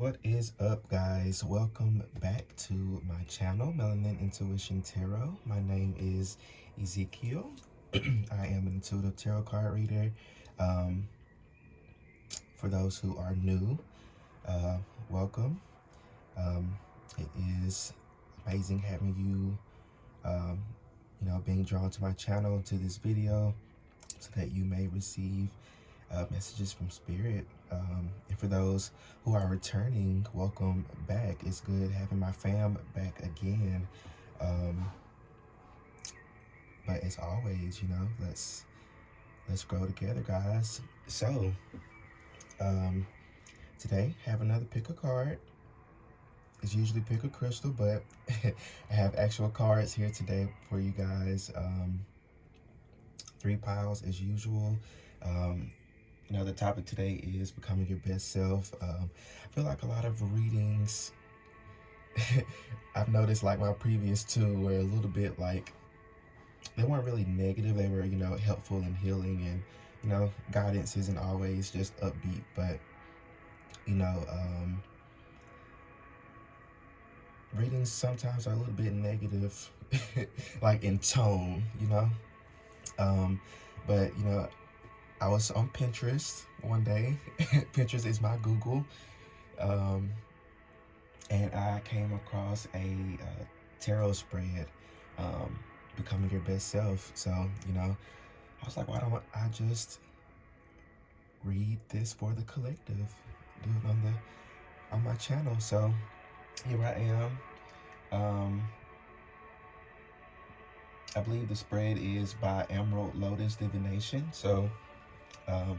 What is up, guys? Welcome back to my channel, Melanin Intuition Tarot. My name is Ezekiel. I am an intuitive tarot card reader. For those who are new, welcome. It is amazing having you, being drawn to my channel, to this video, so that you may receive messages from Spirit. And for those who are returning, welcome back. It's good having my fam back again. But as always, let's grow together, guys. So today, have another pick a card. It's usually pick a crystal, but I have actual cards here today for you guys. 3 piles as usual. The topic today is becoming your best self. I feel like a lot of readings, I've noticed, like my previous 2 were a little bit like, they weren't really negative. They were, helpful and healing, and, guidance isn't always just upbeat, but, readings sometimes are a little bit negative, like in tone, but, I was on Pinterest one day. Pinterest is my Google. And I came across a tarot spread, becoming your best self. So, I was like, why don't I just read this for the collective? Do it on my channel. So here I am. I believe the spread is by Emerald Lotus Divination. So I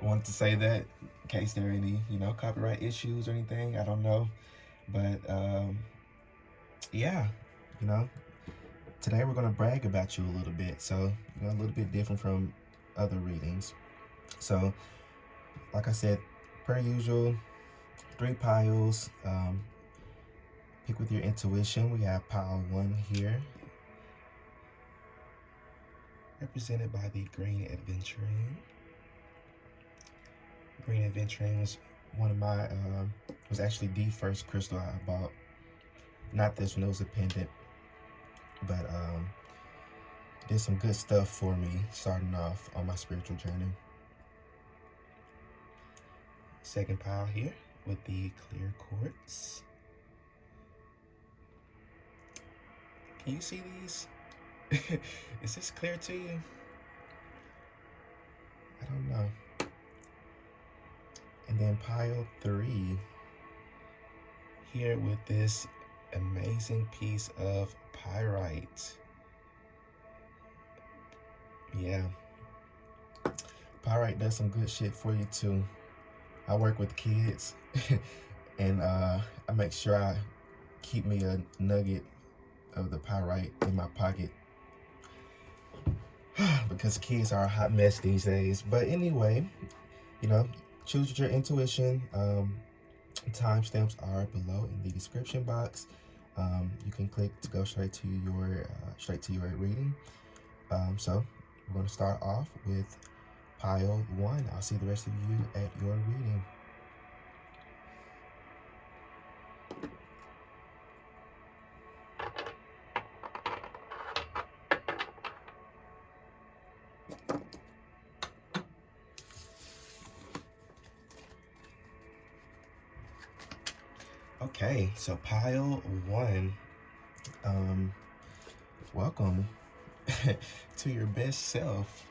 wanted to say that in case there are any, copyright issues or anything. I don't know. But, yeah, today we're going to brag about you a little bit. So, a little bit different from other readings. So, like I said, per usual, 3 piles. Pick with your intuition. We have pile 1 here, represented by the Green Adventuring. Green Adventuring was one of my, was actually the first crystal I bought. Not this one, it was a pendant. But did some good stuff for me starting off on my spiritual journey. Second pile here with the clear quartz. Can you see these? Is this clear to you? I don't know. And then pile 3 here with this amazing piece of pyrite. Yeah. Pyrite does some good shit for you too. I work with kids and I make sure I keep me a nugget of the pyrite in my pocket because kids are a hot mess these days. But anyway, choose your intuition. Timestamps are below in the description box. You can click to go straight to your reading. So we're going to start off with pile 1. I'll see the rest of you at your reading. Okay, so pile 1, welcome to your best self.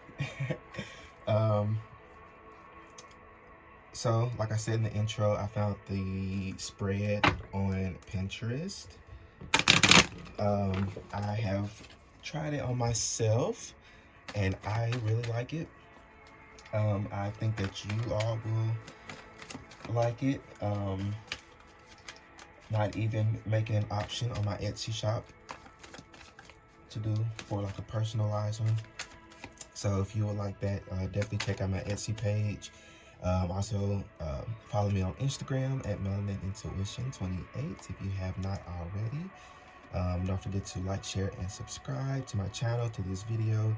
So like I said in the intro, I found the spread on Pinterest. I have tried it on myself and I really like it. I think that you all will like it. Might even make it an option on my Etsy shop to do for like a personalized one. So if you would like that, definitely check out my Etsy page. Also follow me on Instagram at melanintuition28 if you have not already. Don't forget to like, share, and subscribe to my channel, to this video.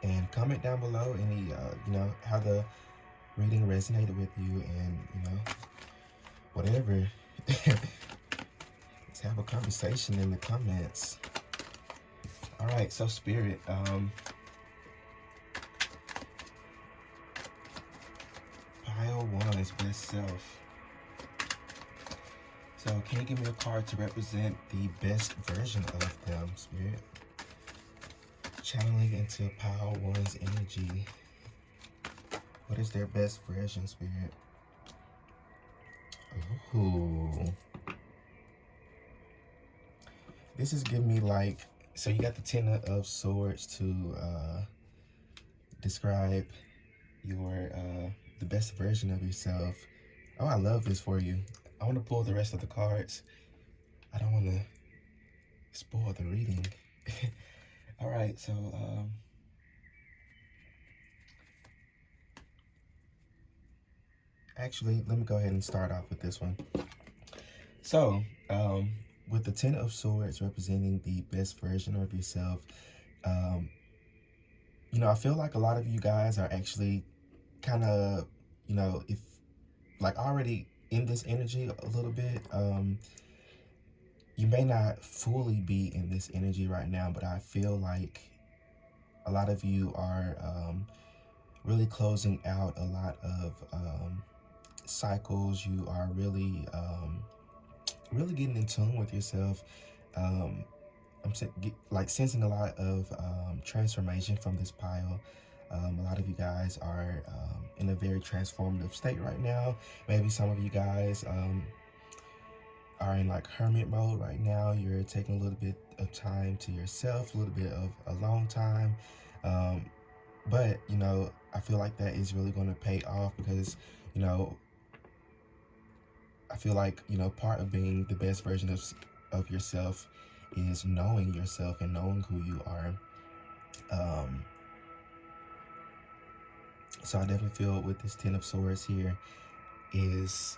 And comment down below any how the reading resonated with you, and whatever. Let's have a conversation in the comments. All right, so Spirit, pile one is best self. So can you give me a card to represent the best version of them, Spirit? Channeling into pile one's energy. What is their best version, Spirit? Ooh. This is giving me like, so you got the Ten of Swords to describe your the best version of yourself. Oh, I love this for you. I want to pull the rest of the cards. I don't want to spoil the reading. All right, so actually, let me go ahead and start off with this one. So, with the Ten of Swords representing the best version of yourself, I feel like a lot of you guys are actually kind of, if like already in this energy a little bit. You may not fully be in this energy right now, but I feel like a lot of you are really closing out a lot of cycles. You are really really getting in tune with yourself. I'm like sensing a lot of transformation from this pile. A lot of you guys are in a very transformative state right now. Maybe some of you guys are in like hermit mode right now. You're taking a little bit of time to yourself, a little bit of alone time. But, I feel like that is really going to pay off because, I feel like, part of being the best version of yourself is knowing yourself and knowing who you are. So I definitely feel with this Ten of Swords here is,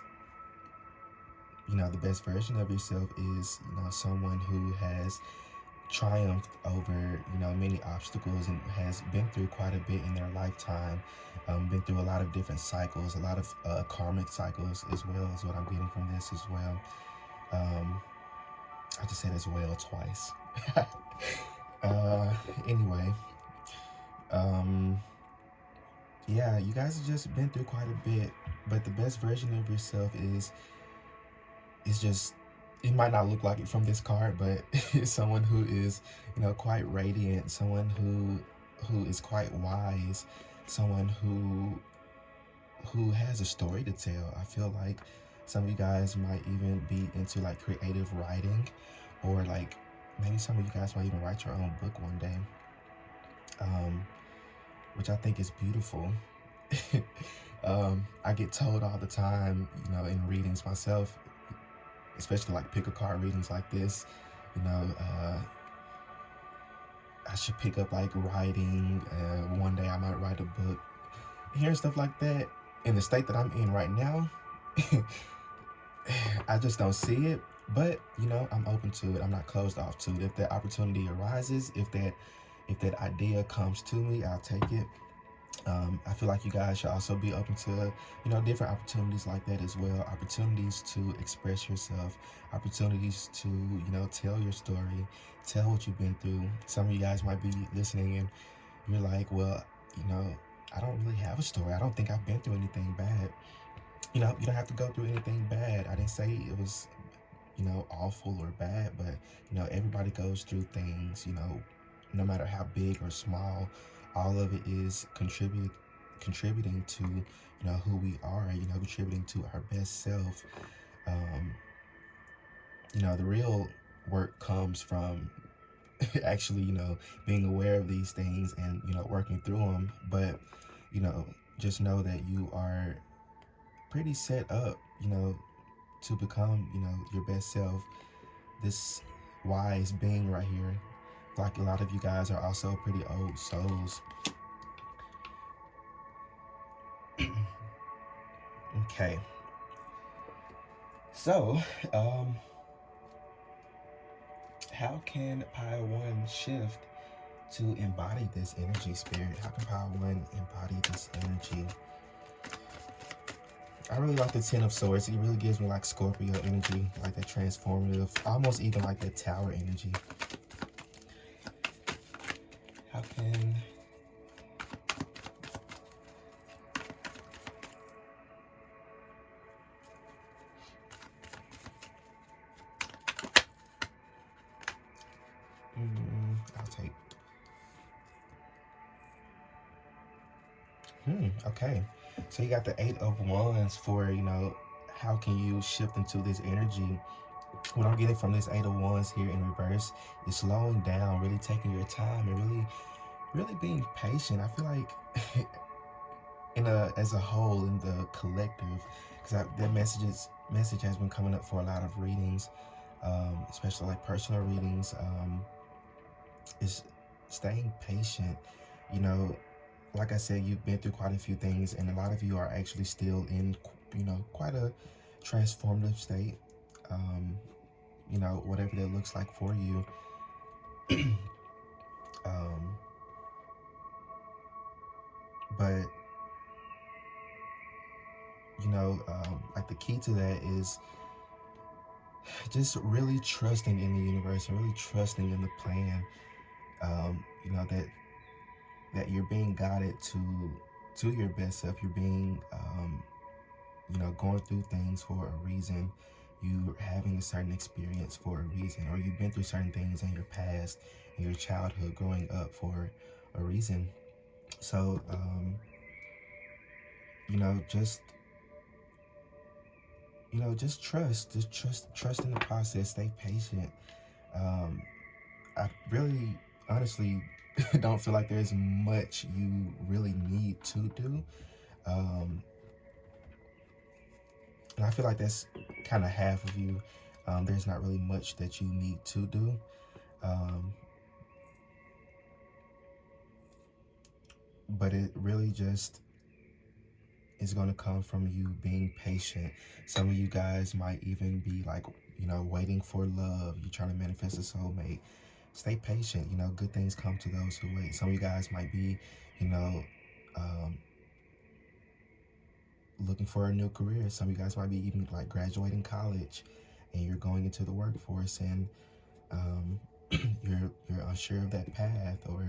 the best version of yourself is, someone who has triumphed over, many obstacles and has been through quite a bit in their lifetime, been through a lot of different cycles, a lot of karmic cycles as well is what I'm getting from this as well. I just said as well twice. Anyway, yeah, you guys have just been through quite a bit, but the best version of yourself is just, it might not look like it from this card, but it's someone who is, quite radiant, someone who is quite wise, someone who has a story to tell. I feel like some of you guys might even be into like creative writing, or like maybe some of you guys might even write your own book one day, which I think is beautiful. I get told all the time, in readings myself, especially like pick a card readings like this, I should pick up like writing. One day I might write a book. Hearing stuff like that in the state that I'm in right now, I just don't see it. But I'm open to it. I'm not closed off to it. If that opportunity arises, if that idea comes to me, I'll take it. I feel like you guys should also be open to, different opportunities like that as well. Opportunities to express yourself, opportunities to, tell your story, tell what you've been through. Some of you guys might be listening and you're like, well, I don't really have a story. I don't think I've been through anything bad. You don't have to go through anything bad. I didn't say it was, awful or bad, but, everybody goes through things, no matter how big or small. All of it is contributing to, who we are, contributing to our best self. The real work comes from actually, being aware of these things and, working through them. But, just know that you are pretty set up, to become, your best self. This wise being right here. Like a lot of you guys are also pretty old souls. Okay. So, how can pile one shift to embody this energy, Spirit? How can pile one embody this energy? I really like the Ten of Swords. It really gives me like Scorpio energy, like that transformative, almost even like that Tower energy. How can I'll take. Okay. So you got the Eight of Wands for, how can you shift into this energy? What I'm getting from this Eight of Wands here in reverse is slowing down, really taking your time, and really being patient. I feel like as a whole, in the collective, because that message has been coming up for a lot of readings, especially like personal readings, is staying patient. You know, like I said, you've been through quite a few things, and a lot of you are actually still in, quite a transformative state. Whatever that looks like for you. um, but like the key to that is just really trusting in the universe and really trusting in the plan. That you're being guided to your best self. You're being going through things for a reason. You're having a certain experience for a reason, or you've been through certain things in your past, in your childhood, growing up for a reason. So just trust in the process. Stay patient. I really, honestly, don't feel like there's much you really need to do. And I feel like that's kind of half of you. There's not really much that you need to do. But it really just is going to come from you being patient. Some of you guys might even be like, waiting for love. You're trying to manifest a soulmate. Stay patient. Good things come to those who wait. Some of you guys might be, looking for a new career. Some of you guys might be even like graduating college, and you're going into the workforce, and you're unsure of that path, or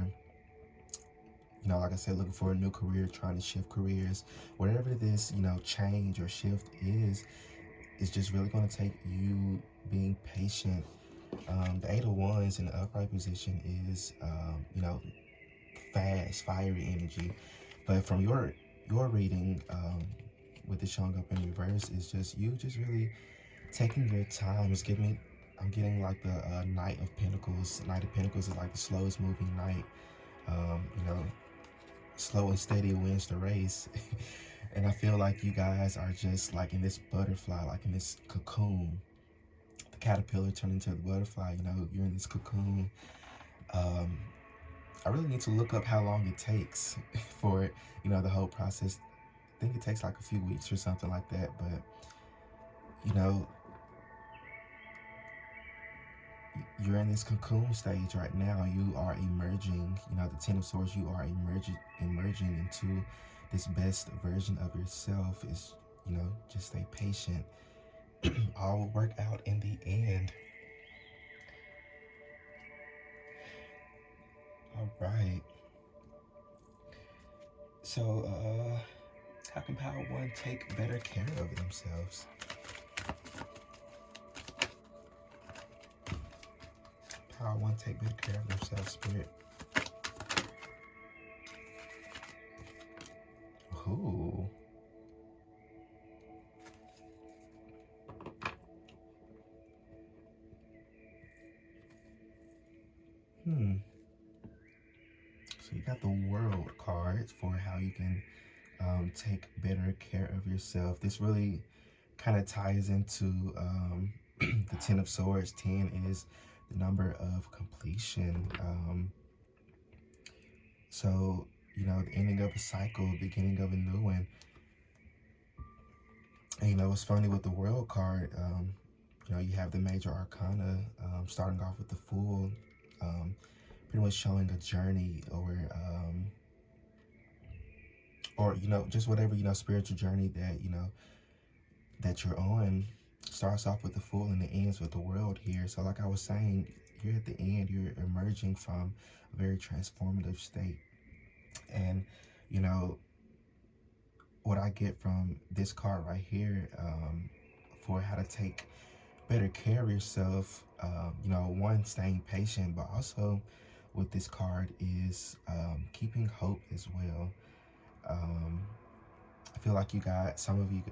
like I said, looking for a new career, trying to shift careers. Whatever this change or shift is just really going to take you being patient. The Eight of Wands in the upright position is fast, fiery energy, but from your reading, with it showing up in reverse, is just you just really taking your time. I'm getting like the Knight of Pentacles. Knight of Pentacles is like the slowest moving knight. Slow and steady wins the race. And I feel like you guys are just like in this butterfly, like in this cocoon. The caterpillar turned into the butterfly. You're in this cocoon. I really need to look up how long it takes for the whole process. I think it takes like a few weeks or something like that. But you're in this cocoon stage right now. You are emerging. The Ten of Swords, you are emerging into this best version of yourself. Is just stay patient. All will work out in the end. All right. So how can Power One take better care of themselves? Power One take better care of themselves, Spirit. Ooh. So you got the World cards for how you can take better care of yourself. This really kind of ties into the Ten of Swords. 10 is the number of completion. So, the ending of a cycle, beginning of a new one. And, it's funny with the World card, you have the major arcana, starting off with the Fool, pretty much showing a journey, or just whatever, spiritual journey that, that you're on starts off with the full and it ends with the world here. So like I was saying, you're at the end, you're emerging from a very transformative state. And, you know, what I get from this card right here, for how to take better care of yourself, you know, one, staying patient, but also with this card is keeping hope as well. I feel like you got some of you,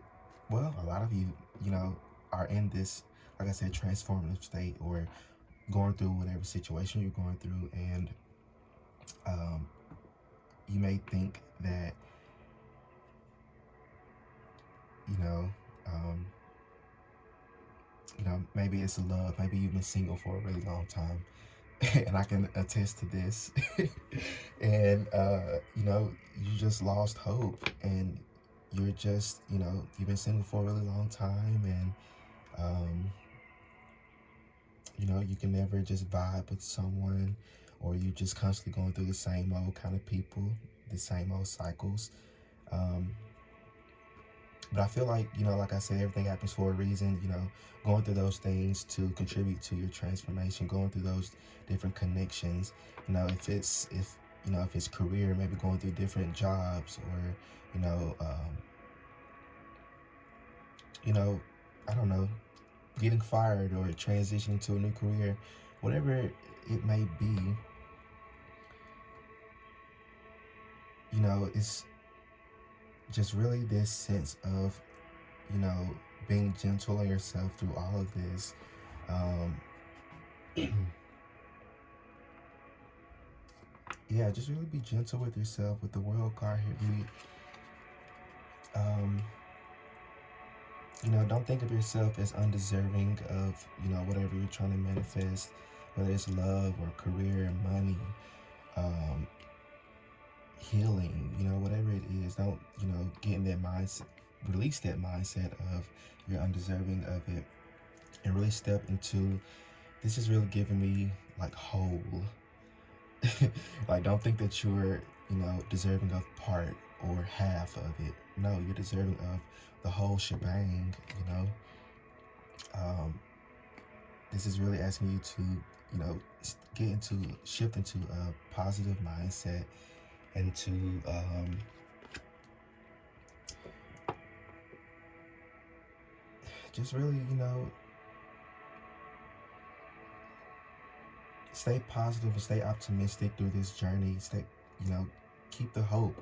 well, a lot of you, you know, are in this, like I said, transformative state, or going through whatever situation you're going through, and you may think that, you know, maybe it's love. Maybe you've been single for a really long time, and I can attest to this. And you know, you just lost hope, and you're just, you know, you've been single for a really long time, and you know, you can never just vibe with someone, or you're just constantly going through the same old kind of people, the same old cycles. But I feel like, you know, like I said, everything happens for a reason. You know, going through those things to contribute to your transformation, going through those different connections. You know, if it's career, maybe going through different jobs, or you know, I don't know, getting fired or transitioning to a new career, whatever it may be. You know, it's just really this sense of, you know, being gentle on yourself through all of this. Yeah, just really be gentle with yourself. With the World card here, you know, don't think of yourself as undeserving of, you know, whatever you're trying to manifest, whether it's love or career, money, healing, you know, whatever it is. Don't, you know, get in that mindset, release that mindset of you're undeserving of it, and really step into, this is really giving me like whole. Like, don't think that you're, you know, deserving of part or half of it. No, you're deserving of the whole shebang, you know. This is really asking you to, you know, shift into a positive mindset, and to just really, you know, stay positive and stay optimistic through this journey. Stay, you know, keep the hope.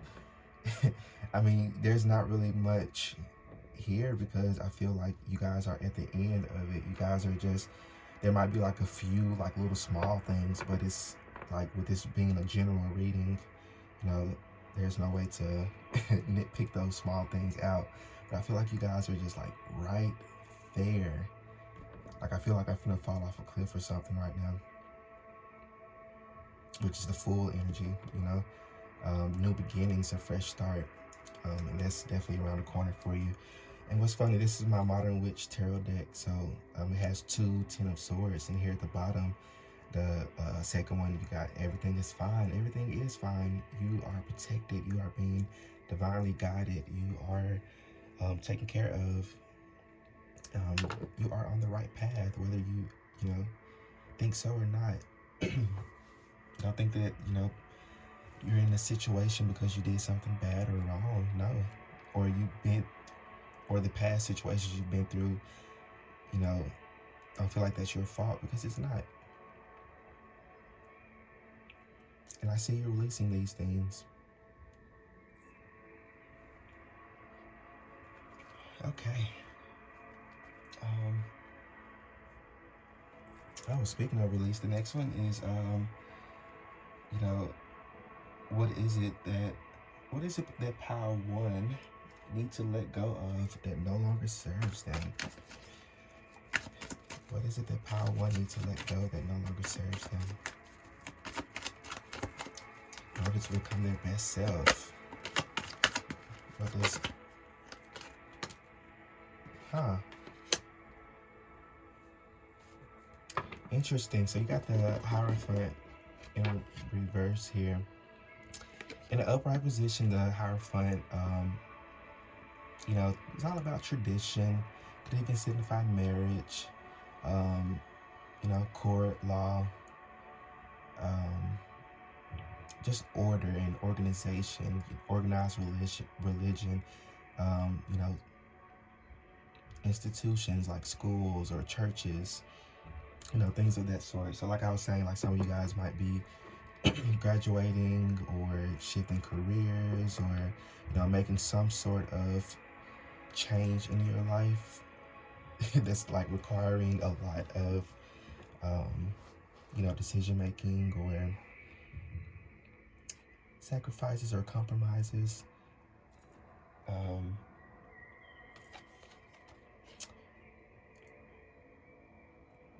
I mean, there's not really much here, because I feel like you guys are at the end of it. You guys are just, there might be like a few like little small things, but it's like, with this being a general reading, you know, there's no way to nitpick those small things out. But I feel like you guys are just like right there. Like, I feel like I'm gonna fall off a cliff or something right now, which is the full energy, you know. New beginnings, a fresh start, and that's definitely around the corner for you. And what's funny, this is my Modern Witch Tarot deck, so it has 2 Ten of Swords, and here at the bottom, the second one, you got everything is fine. Everything is fine. You are protected. You are being divinely guided. You are taken care of. You are on the right path, whether you know, think so or not. Don't think that, you know, you're in a situation because you did something bad or wrong. No. Or the past situations you've been through, you know, don't feel like that's your fault, because it's not. And I see you releasing these things. Okay. Speaking of release, the next one is, you know, what is it that Pile 1 need to let go of that no longer serves them? What is it that Pile 1 needs to let go that no longer serves them, in order to become their best self? What does... Interesting. So you got the Hierophant in reverse here. In the upright position, the Hierophant It's all about tradition. Could even signify marriage, um, court, law, um, just order and organization, organized religion, um, you know, institutions like schools or churches, things of that sort. So like I was saying, like some of you guys might be graduating or shifting careers or, making some sort of change in your life that's like requiring a lot of, decision making or sacrifices or compromises.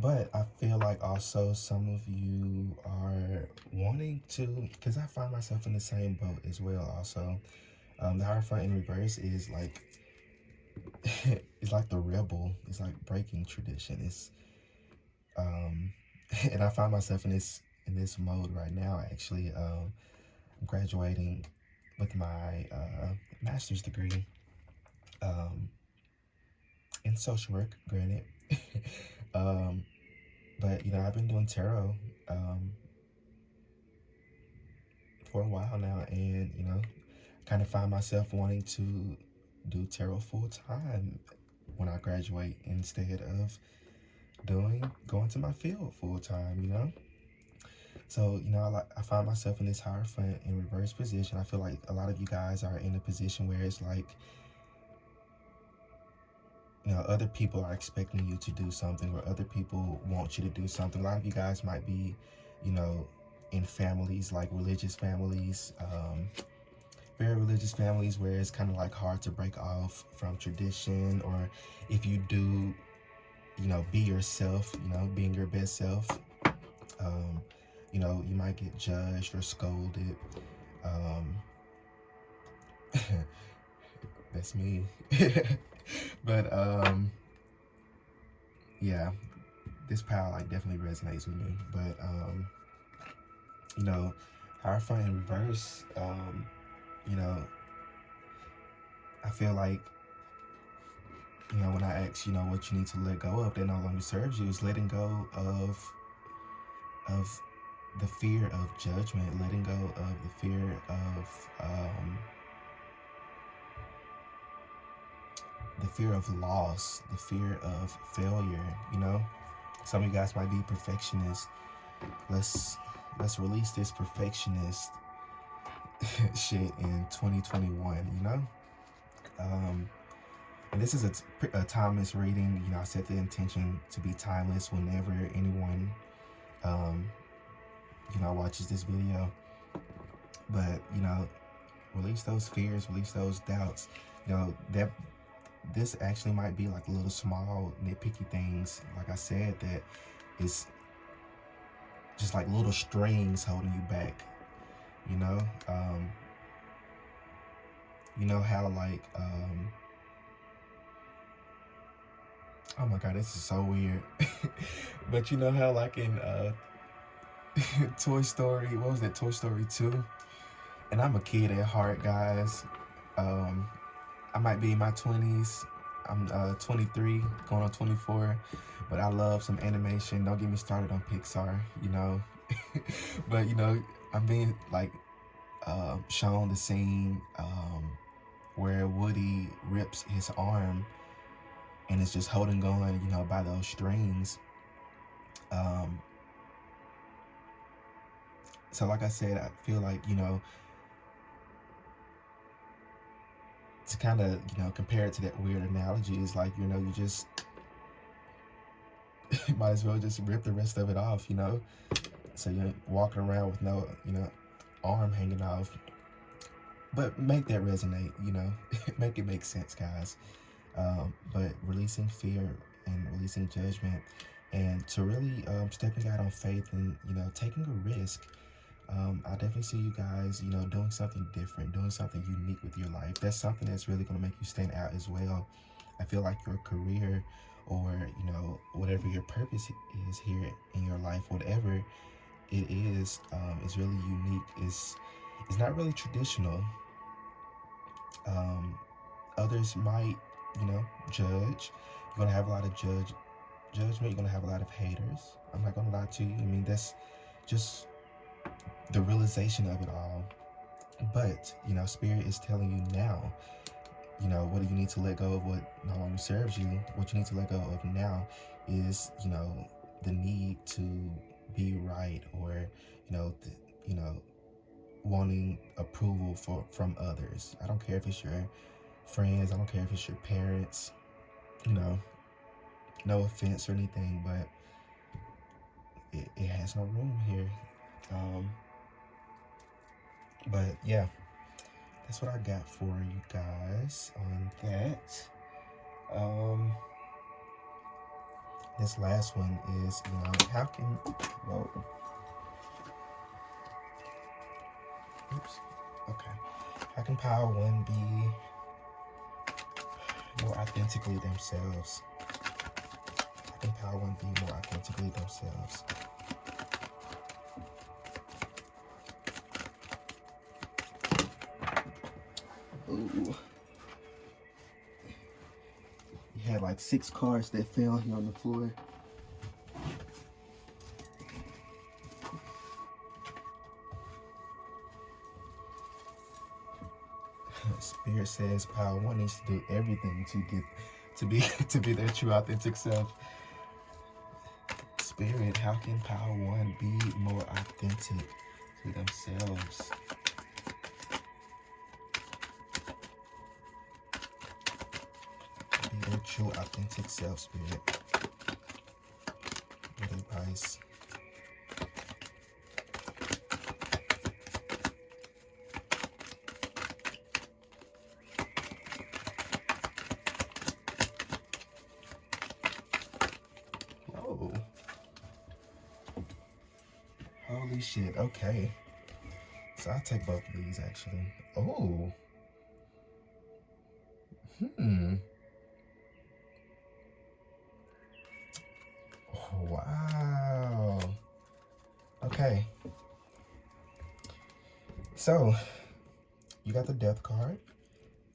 But I feel like also some of you are wanting to, because I find myself in the same boat as well. Also, the Hierophant in reverse is like, it's like the rebel. It's like breaking tradition. It's, and I find myself in this mode right now. Actually, I'm graduating with my master's degree in social work. Granted, but I've been doing tarot for a while now, and kind of find myself wanting to do tarot full time when I graduate instead of going to my field full time. So I find myself in this Hierophant in reverse position. I feel like a lot of you guys are in a position where it's like other people are expecting you to do something, or other people want you to do something. A lot of you guys might be in families, like religious families, very religious families, where it's kind of like hard to break off from tradition. Or if you do, be yourself, being your best self, you might get judged or scolded. That's me. But yeah, this power like definitely resonates with me. But Hierophant in reverse, I feel like when I ask what you need to let go of that no longer serves you, is letting go of the fear of judgment, letting go of the fear of loss, the fear of failure. Some of you guys might be perfectionists. Let's release this perfectionist shit in 2021. And this is a timeless reading. I set the intention to be timeless whenever anyone watches this video. But release those fears, release those doubts. That this actually might be like little small nitpicky things, like I said, that is just like little strings holding you back. How like oh my god, this is so weird. But how like in Toy Story, what was that, Toy Story 2? And I'm a kid at heart, guys. I might be in my 20s. I'm 23, going on 24, but I love some animation. Don't get me started on Pixar, But I'm being like shown the scene where Woody rips his arm and it's just holding on, by those strings. So like I said, I feel like, to kind of, compare it to that weird analogy, is like, you just might as well just rip the rest of it off, So you're walking around with no, arm hanging off. But make that resonate, make it make sense, guys. But releasing fear and releasing judgment, and to really stepping out on faith and, taking a risk. I definitely see you guys, doing something different, doing something unique with your life. That's something that's really going to make you stand out as well. I feel like your career, or, whatever your purpose is here in your life, whatever it is really unique. It's not really traditional. Others might, judge. You're going to have a lot of judgment. You're going to have a lot of haters. I'm not going to lie to you. I mean, that's just the realization of it all. But, Spirit is telling you now, what do you need to let go of what no longer serves you? What you need to let go of now is, the need to be right, or, wanting approval from others. I don't care if it's your friends. I don't care if it's your parents. No offense or anything, but it has no room here. But yeah, that's what I got for you guys on that. This last one is, how can, whoa. Oops. Okay. How can Power One be more authentically themselves? How can Power One be more authentically themselves? Ooh. You had like 6 cards that fell here on the floor. Spirit says Power One needs to do everything to be their true authentic self. Spirit, how can Power One be more authentic to themselves? Be their true authentic self, Spirit. Good advice. Oh. Holy shit, okay. So I'll take both of these, actually. Oh. Wow. Okay. So, you got the Death card,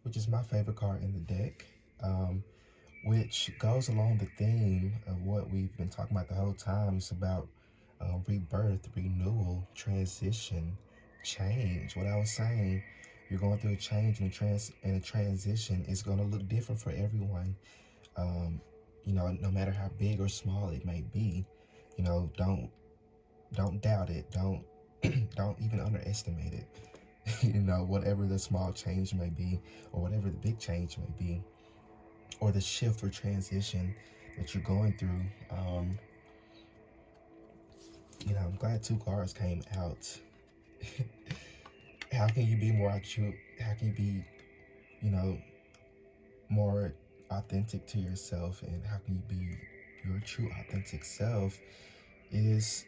which is my favorite card in the deck, which goes along the theme of what we've been talking about the whole time. It's about rebirth, renewal, transition, change. What I was saying, you're going through a change and a transition. Is going to look different for everyone. No matter how big or small it may be, don't doubt it. Don't even underestimate it. Whatever the small change may be, or whatever the big change may be, or the shift or transition that you're going through. I'm glad 2 cards came out. How can you be more true? How can you be, more authentic to yourself? And how can you be your true authentic self is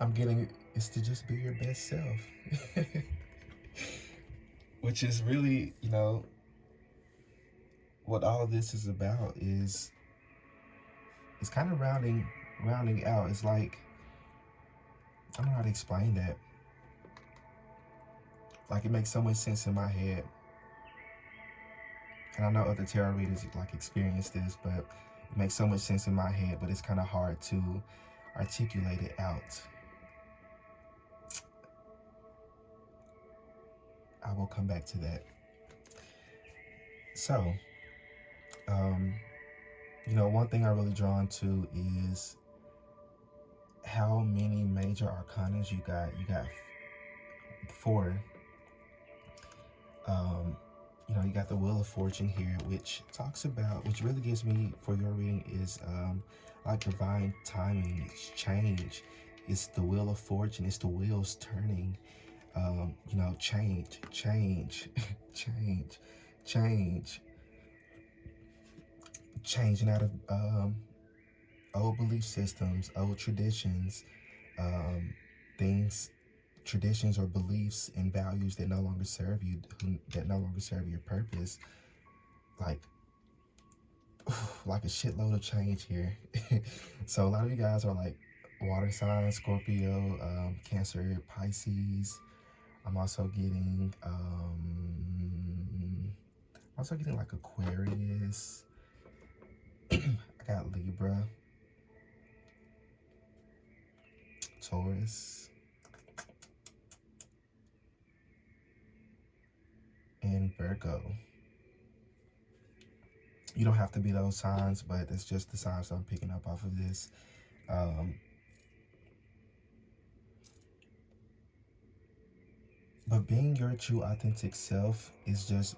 I'm getting is to just be your best self. Which is really, what all of this is about is it's kind of rounding out. It's like, I don't know how to explain that. Like, it makes so much sense in my head. And I know other tarot readers like experience this, but it makes so much sense in my head, but it's kind of hard to articulate it out. I will come back to that. So, one thing I'm really drawn to is how many major arcanas you got. You got 4. You got the Wheel of Fortune here, which talks about, which really gives me, for your reading, is like divine timing. It's change. It's the Wheel of Fortune. It's the wheels turning. Change, changing out of old belief systems, old traditions, traditions or beliefs and values that no longer serve you, that no longer serve your purpose. Like a shitload of change here. So a lot of you guys are like water signs, Scorpio, Cancer, Pisces. I'm also getting like Aquarius. I got Libra, Taurus, and Virgo. You don't have to be those signs, but it's just the signs I'm picking up off of this. But being your true authentic self is just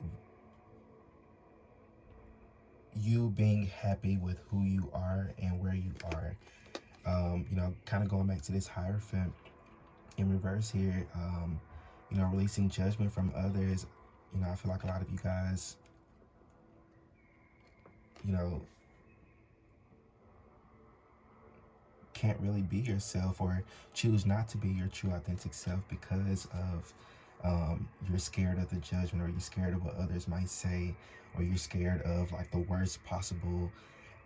you being happy with who you are and where you are. Kind of going back to this Hierophant in reverse here, releasing judgment from others. I feel like a lot of you guys, can't really be yourself or choose not to be your true authentic self because of you're scared of the judgment, or you're scared of what others might say, or you're scared of like the worst possible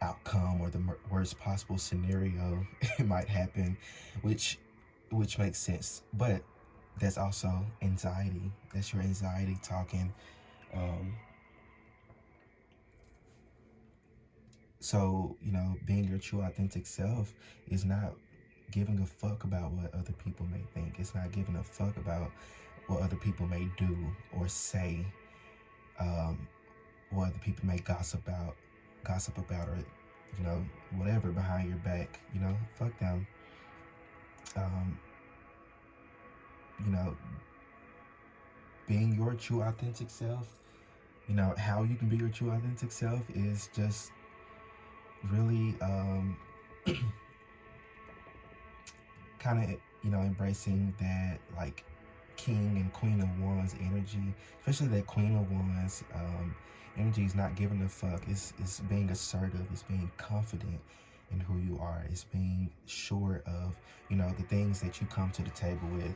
outcome or the worst possible scenario it might happen, which makes sense. But that's also anxiety. That's your anxiety talking. So, being your true authentic self is not giving a fuck about what other people may think. It's not giving a fuck about what other people may do or say, what other people may gossip about, or, whatever behind your back. Fuck them. Being your true authentic self, how you can be your true authentic self is just really kind of embracing that like King and Queen of Wands energy, especially that Queen of Wands energy. Is not giving a fuck. It's being assertive. It's being confident in who you are. It's being sure of the things that you come to the table with.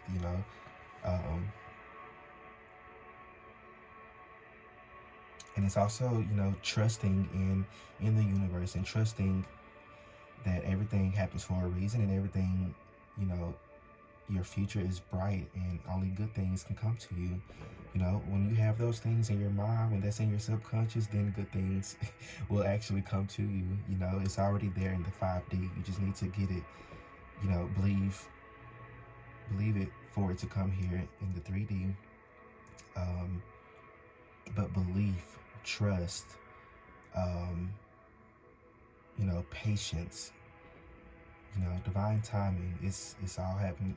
And it's also, trusting in the universe, and trusting that everything happens for a reason, and everything, your future is bright and only good things can come to you. When you have those things in your mind, when that's in your subconscious, then good things will actually come to you. It's already there in the 5D. You just need to get it, believe it for it to come here in the 3D. But belief, trust, patience, divine timing. It's all happening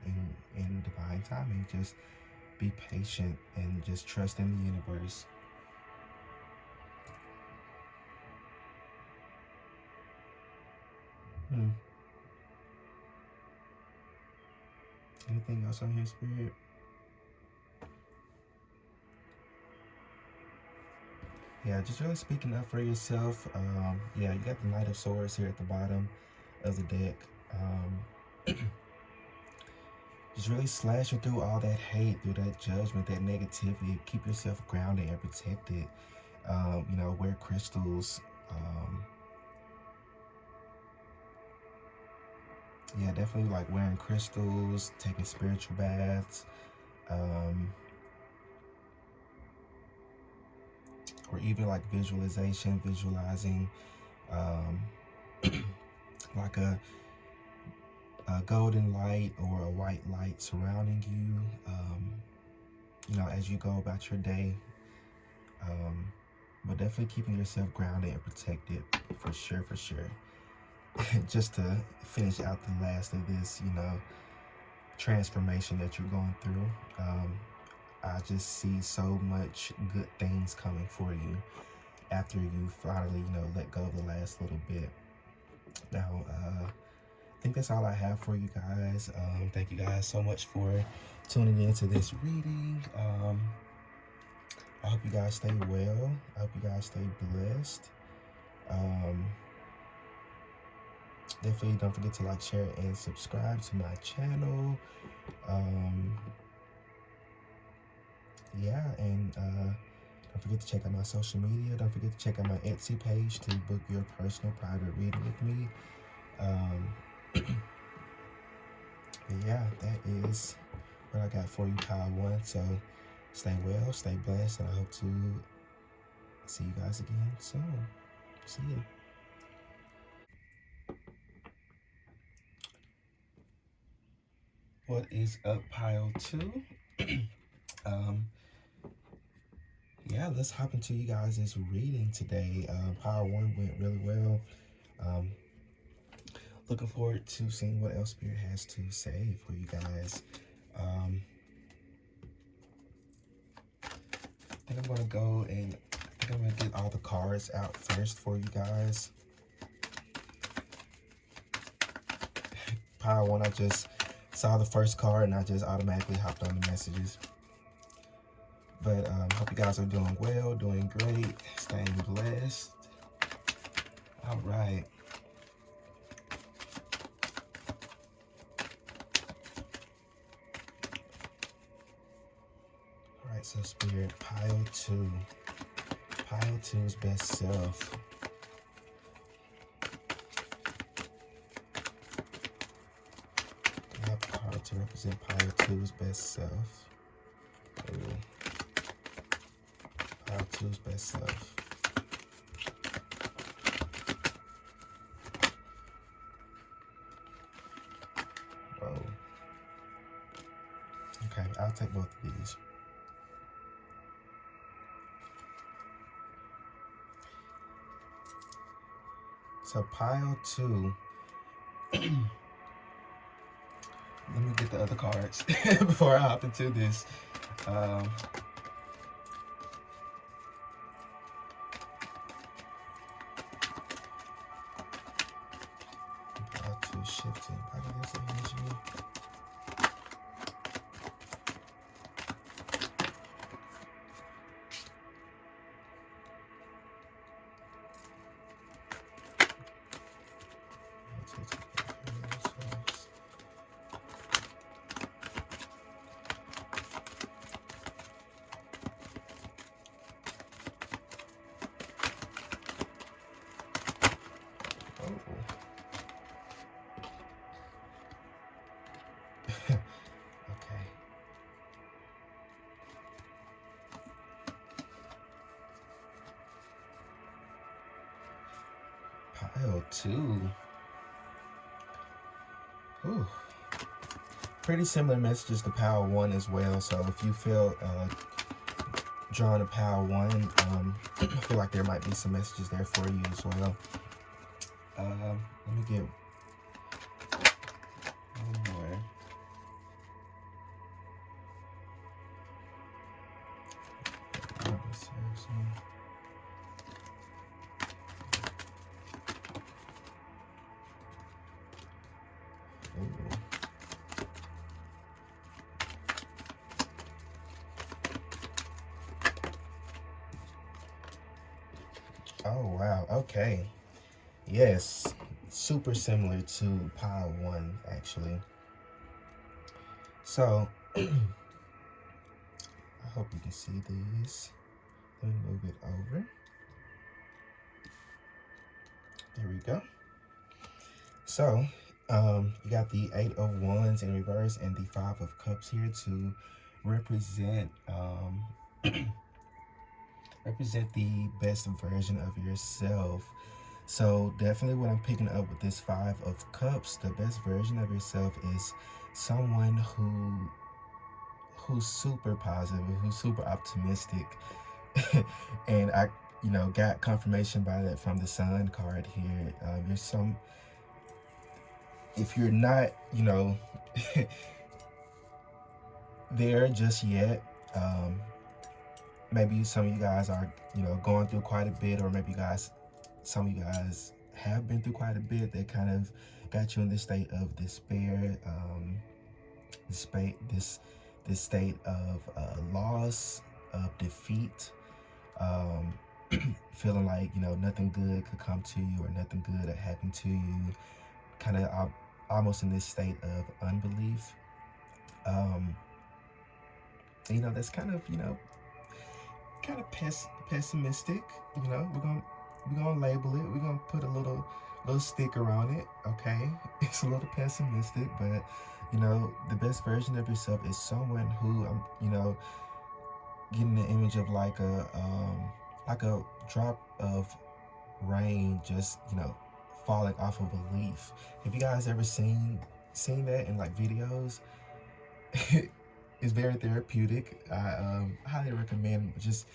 in divine timing. Just be patient and just trust in the universe. Anything else on here, Spirit? Yeah, just really speaking up for yourself. You got the Knight of Swords here at the bottom of the deck. Just really slashing through all that hate, through that judgment, that negativity. Keep yourself grounded and protected. Wear crystals. Definitely like wearing crystals, taking spiritual baths. Or even like visualizing like a golden light or a white light surrounding you, as you go about your day. But definitely keeping yourself grounded and protected, for sure. Just to finish out the last of this, transformation that you're going through. I just see so much good things coming for you after you finally, let go of the last little bit. Now, I think that's all I have for you guys. Thank you guys so much for tuning in to this reading. I hope you guys stay well. I hope you guys stay blessed. Definitely don't forget to like, share, and subscribe to my channel. And don't forget to check out my social media. Don't forget to check out my Etsy page to book your personal private reading with me. But yeah, that is what I got for you, Pile 1. So stay well, stay blessed, and I hope to see you guys again soon. See ya. What is up, Pile 2? Yeah, let's hop into you guys' reading today. Pile 1 went really well. Looking forward to seeing what else Spirit has to say for you guys. I think I'm gonna go and I'm gonna get all the cards out first for you guys. Pile 1, I just saw the first card and I just automatically hopped on the messages. But hope you guys are doing well, doing great, staying blessed. All right. All right, so Spirit, Pile 2. Pile 2's best self. I have a card to represent Pile 2's best self. Ooh. Pile 2's best self. Whoa. Okay, I'll take both of these. So Pile 2. Let me get the other cards before I hop into this. Pile 2 shifting. Positive energy. Okay. Pile 2. Ooh. Pretty similar messages to Pile 1 as well. So if you feel drawn to Pile 1, I feel like there might be some messages there for you as well. Let me get one more. Oh, wow. Okay. Yes. Super similar to Pile 1, actually. So, I hope you can see these. Let me move it over. There we go. So, you got the 8 of Wands in reverse and the 5 of Cups here to represent represent the best version of yourself. So definitely what I'm picking up with this 5 of Cups, the best version of yourself is someone who's super positive, who's super optimistic. And I, got confirmation by that from the Sun card here. If you're not, there just yet, maybe some of you guys are, going through quite a bit, or maybe some of you guys have been through quite a bit that kind of got you in this state of despair, this state of loss, of defeat, feeling like, nothing good could come to you or nothing good had happened to you, kind of almost in this state of unbelief. That's kind of, pessimistic. We're gonna label it. We're gonna put a little sticker on it. Okay, it's a little pessimistic, but You know, the best version of yourself is someone who, you know, getting the image of like a drop of rain just, you know, falling off of a leaf. Have you guys ever seen that in like videos? It's very therapeutic. I highly recommend just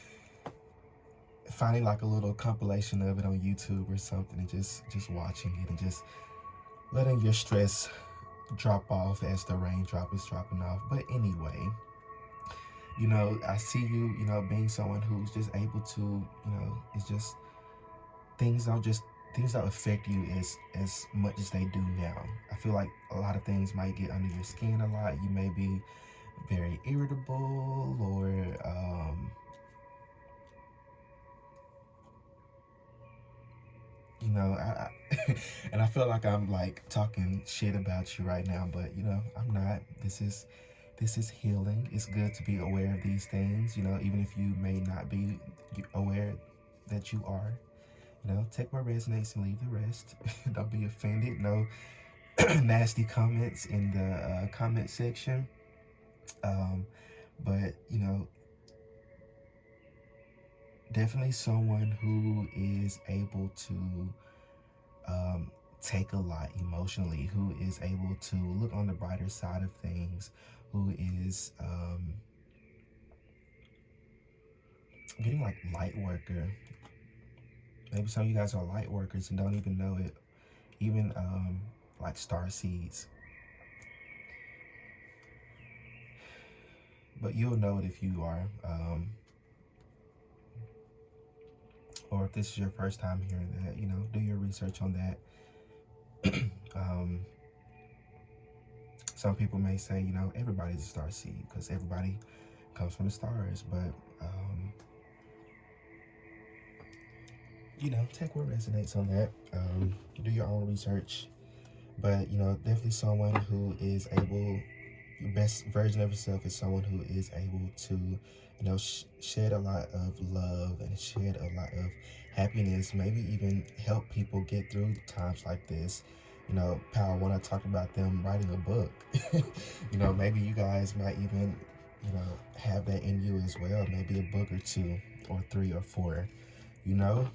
finding like a little compilation of it on YouTube or something, and just watching it and just letting your stress drop off as the raindrop is dropping off. But anyway, you know, I see you, you know, being someone who's just able to, you know, it's just things don't affect you as much as they do now. I feel like a lot of things might get under your skin a lot. You may be very irritable, or you know, and I feel like I'm like talking shit about you right now, but you know, I'm not. This is healing. It's good to be aware of these things, you know, even if you may not be aware that you are. You know, take what resonates and leave the rest. Don't be offended. No nasty comments in the comment section. But you know, definitely someone who is able to take a lot emotionally, who is able to look on the brighter side of things, who is getting like light worker. Maybe some of you guys are light workers and don't even know it. Even like star seeds. But you'll know it if you are. Or if this is your first time hearing that, you know, do your research on that. Some people may say, you know, everybody's a star seed because everybody comes from the stars. But, you know, take what resonates on that. Do your own research. But, you know, definitely someone who is able, your best version of yourself is someone who is able to, you know, shed a lot of love and shed a lot of happiness, maybe even help people get through times like this. You know, Pal, when I talked about them writing a book, you know, maybe you guys might even, you know, have that in you as well. Maybe a book or 2 or 3 or 4, you know.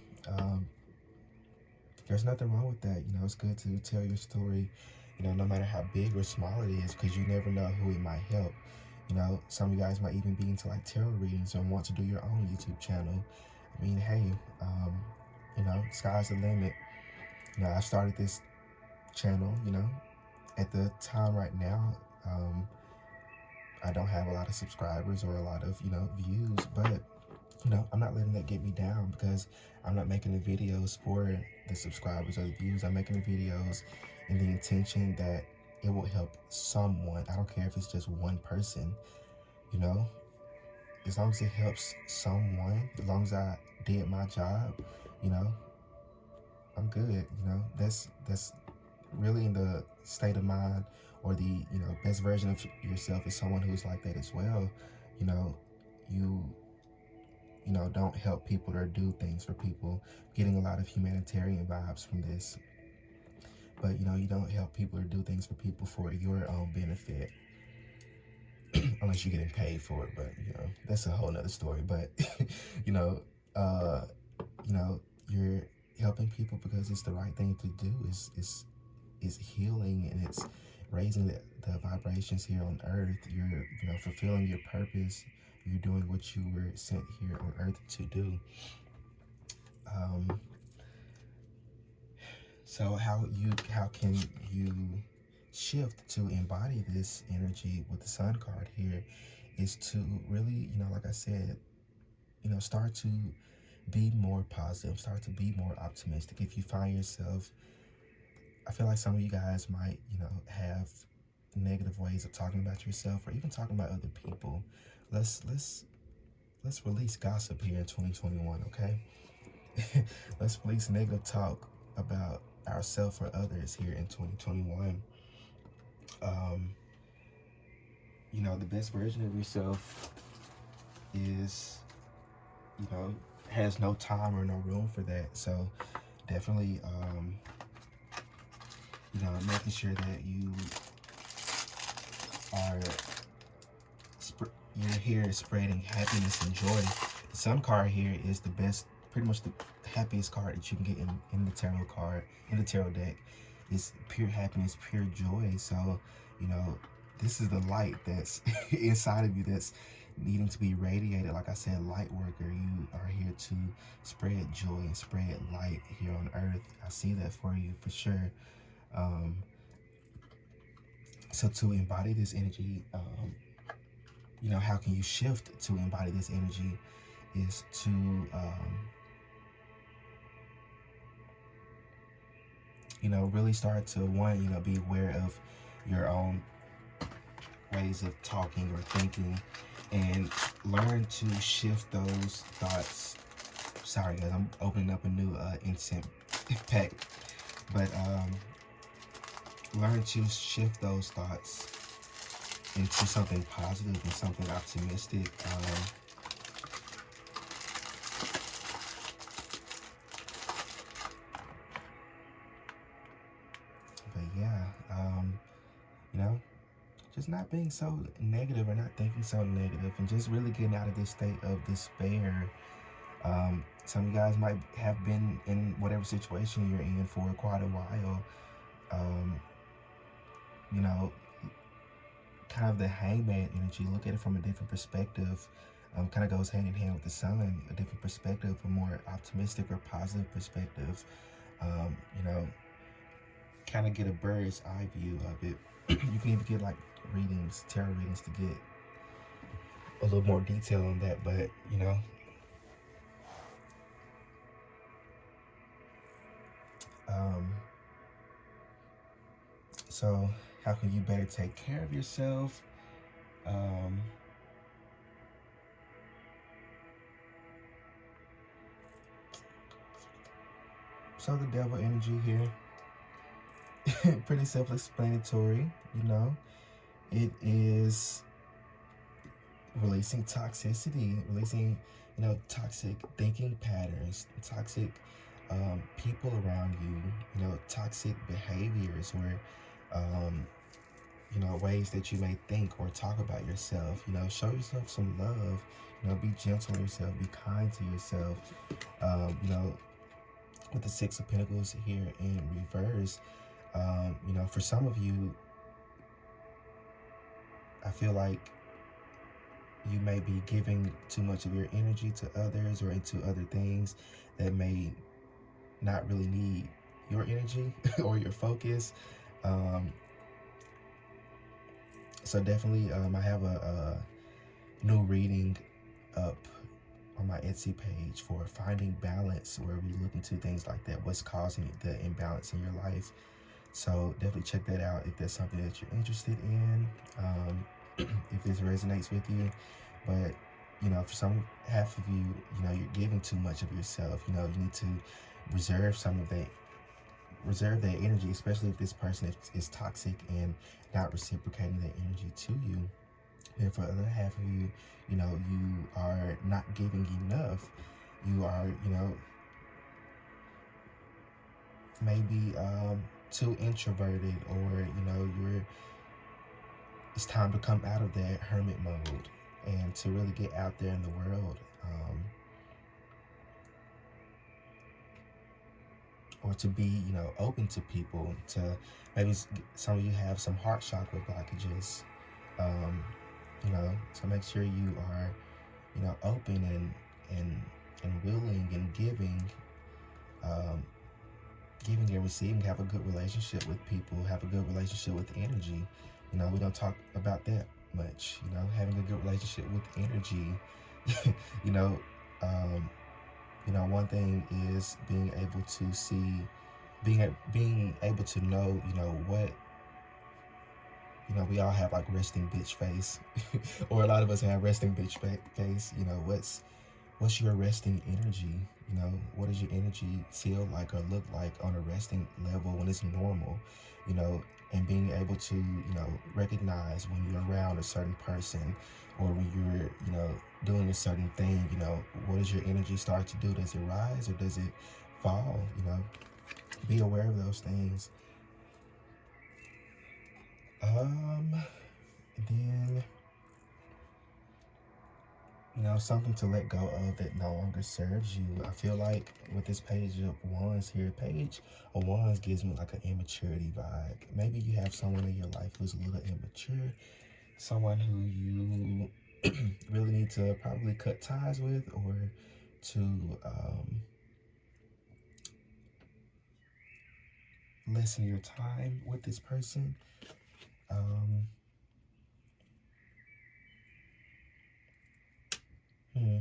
There's nothing wrong with that. You know, it's good to tell your story, you know, no matter how big or small it is, because you never know who it might help. You know, some of you guys might even be into like tarot readings and want to do your own YouTube channel. I mean, hey, you know, sky's the limit. You know, I started this channel, you know, at the time right now, I don't have a lot of subscribers or a lot of, you know, views, but you know, I'm not letting that get me down, because I'm not making the videos for the subscribers or the views. I'm making the videos in the intention that it will help someone. I don't care if it's just one person, you know, as long as it helps someone, as long as I did my job, you know, I'm good. You know, that's really in the state of mind, or the, you know, best version of yourself is someone who's like that as well. You know, you know, don't help people or do things for people. Getting a lot of humanitarian vibes from this. But, you know, you don't help people or do things for people for your own benefit. Unless you're getting paid for it, but, you know, that's a whole nother story. But, you know, you're helping people because it's the right thing to do. Is healing, and it's raising the vibrations here on earth. You're, you know, fulfilling your purpose. You're doing what you were sent here on earth to do. So how can you shift to embody this energy with the Sun card here is to really, you know, like I said, you know, start to be more positive, start to be more optimistic. If you find yourself, I feel like some of you guys might, you know, have negative ways of talking about yourself or even talking about other people. Let's release gossip here in 2021, okay? Let's release negative talk about ourselves or others here in 2021. You know, the best version of yourself is, you know, has no time or no room for that. So definitely, you know, making sure that you are you're here spreading happiness and joy. The Sun card here is the best, pretty much the happiest card that you can get in the tarot deck. It's pure happiness, pure joy. So, you know, this is the light that's inside of you that's needing to be radiated. Like I said, light worker, you are here to spread joy and spread light here on earth. I see that for you for sure. So to embody this energy, you know, how can you shift to embody this energy is to you know, really start to, one, you know, be aware of your own ways of talking or thinking, and learn to shift those thoughts. Sorry guys, I'm opening up a new incense pack, but learn to shift those thoughts into something positive and something optimistic. But yeah, you know, just not being so negative or not thinking so negative, and just really getting out of this state of despair. Some of you guys might have been in whatever situation you're in for quite a while. You know, kind of the hangman energy, look at it from a different perspective. Kind of goes hand in hand with the sun, a different perspective, a more optimistic or positive perspective. You know, kind of get a bird's eye view of it. You can even get like readings, tarot readings, to get a little more detail on that, but you know, so how can you better take care of yourself? So the devil energy here, pretty self-explanatory, you know. It is releasing toxicity, releasing, you know, toxic thinking patterns, toxic people around you, you know, toxic behaviors, or you know, ways that you may think or talk about yourself. You know, show yourself some love. You know, be gentle on yourself, be kind to yourself. You know, with the Six of Pentacles here in reverse, you know, for some of you, I feel like you may be giving too much of your energy to others or into other things that may not really need your energy or your focus. So definitely, I have a new reading up on my Etsy page for finding balance, where we look into things like that, what's causing the imbalance in your life. So definitely check that out if that's something that you're interested in, if this resonates with you. But you know, for half of you, you know, you're giving too much of yourself. You know, you need to reserve some of that, reserve that energy, especially if this person is toxic and not reciprocating that energy to you. And for the other half of you, you know, you are not giving enough. You are, you know, maybe too introverted, or you know, it's time to come out of that hermit mode and to really get out there in the world. Or to be, you know, open to people, to maybe some of you have some heart chakra blockages, you know, so make sure you are, you know, open and willing and giving, giving and receiving. Have a good relationship with people, have a good relationship with energy. You know, we don't talk about that much, you know, having a good relationship with energy. You know, you know, one thing is being able to see, being able to know, you know, what, you know, we all have like resting bitch face, or a lot of us have resting bitch face. You know, what's your resting energy? You know, what does your energy feel like or look like on a resting level when it's normal? You know, and being able to, you know, recognize when you're around a certain person, or when you're, you know, doing a certain thing, you know, what does your energy start to do? Does it rise or does it fall? You know, be aware of those things. Then, something to let go of that no longer serves you. I feel like with this page of wands here, page of wands gives me like an immaturity vibe. Maybe you have someone in your life who's a little immature, someone who you really need to probably cut ties with, or to lessen your time with this person. Hmm.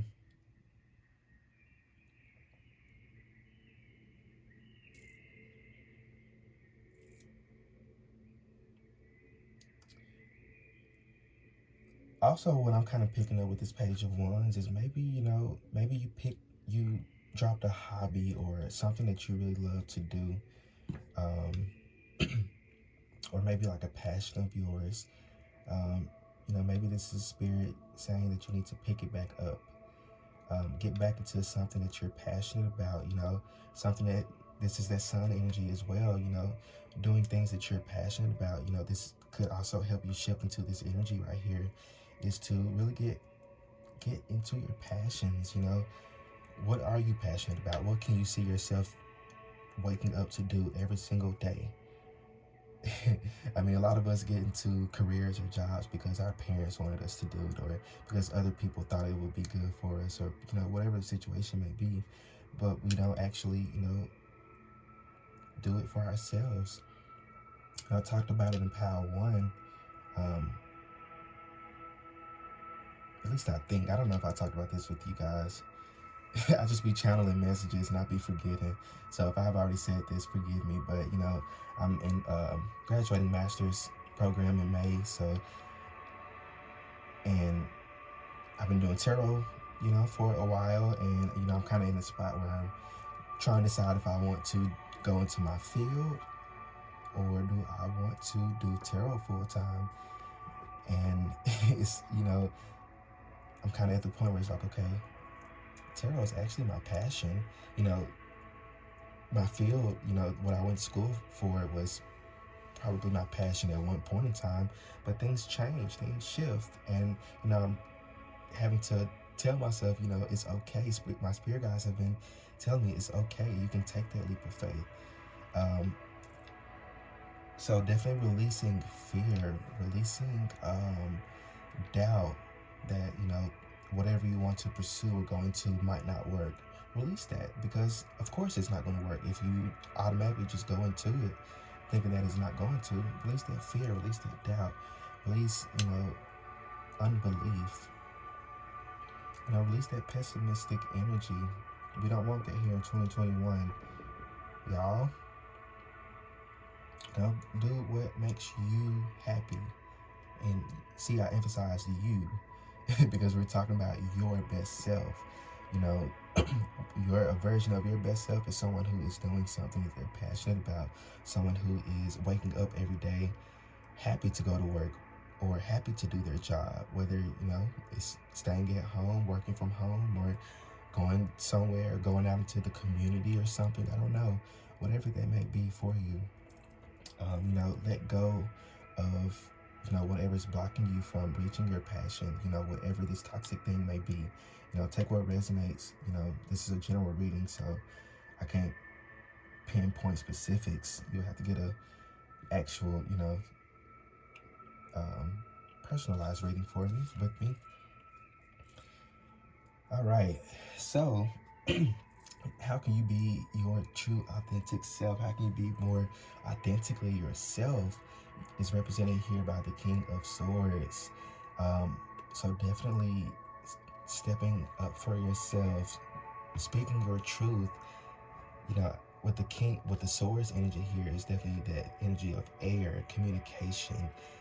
Also, what I'm kind of picking up with this page of wands is maybe, maybe you dropped a hobby or something that you really love to do. Or maybe like a passion of yours. Maybe this is spirit saying that you need to pick it back up. Get back into something that you're passionate about, something that, this is that sun energy as well, doing things that you're passionate about. This could also help you shift into this energy right here, is to really get into your passions. What are you passionate about? What can you see yourself waking up to do every single day? I mean, a lot of us get into careers or jobs because our parents wanted us to do it, or because other people thought it would be good for us, or whatever the situation may be. But we don't actually, do it for ourselves. I talked about it in Power One. At least I think. I don't know if I talked about this with you guys. I just be channeling messages and I be forgetting. So if I've already said this, forgive me. But I'm in graduating master's program in May. And I've been doing tarot, for a while, and I'm kind of in a spot where I'm trying to decide if I want to go into my field, or do I want to do tarot full time. And it's I'm kind of at the point where it's like, okay, tarot is actually my passion. My field, what I went to school for was probably my passion at one point in time, but things change, things shift, and I'm having to tell myself, it's okay. My spirit guides have been telling me it's okay. You can take that leap of faith. So definitely releasing fear, releasing doubt that whatever you want to pursue or go into might not work. Release that, because of course it's not going to work if you automatically just go into it thinking that it's not going to. Release that fear, release that doubt, release unbelief, release that pessimistic energy. We don't want that here in 2021, y'all. Do what makes you happy. And see, I emphasize you because we're talking about your best self. A version of your best self is someone who is doing something that they're passionate about, someone who is waking up every day happy to go to work, or happy to do their job, whether it's staying at home, working from home, or going somewhere, or going out into the community or something. I don't know, whatever that may be for you. Let go of whatever's blocking you from reaching your passion, whatever this toxic thing may be. Take what resonates. This is a general reading, so I can't pinpoint specifics. You'll have to get a actual, personalized reading with me. All right, so how can you be your true authentic self? How can you be more authentically yourself? Is represented here by the King of Swords. So definitely stepping up for yourself, speaking your truth. With the Swords energy here is definitely that energy of air, communication,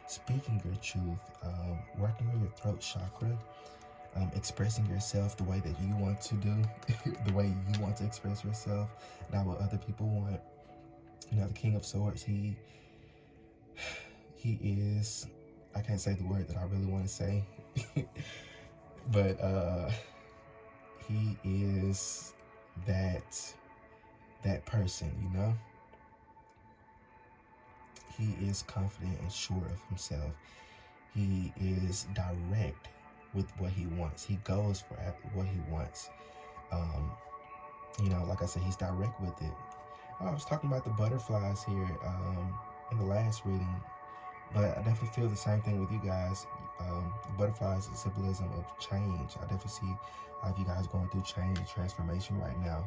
speaking your truth, working on your throat chakra, expressing yourself the way that you want to do, the way you want to express yourself, not what other people want. The King of Swords, he is, I can't say the word that I really want to say, but he is that person, He is confident and sure of himself. he is direct with what he wants. He goes for what he wants. Like I said, he's direct with it. I was talking about the butterflies here in the last reading, but I definitely feel the same thing with you guys. Butterflies is a symbolism of change. I definitely see a lot of you guys going through change and transformation right now.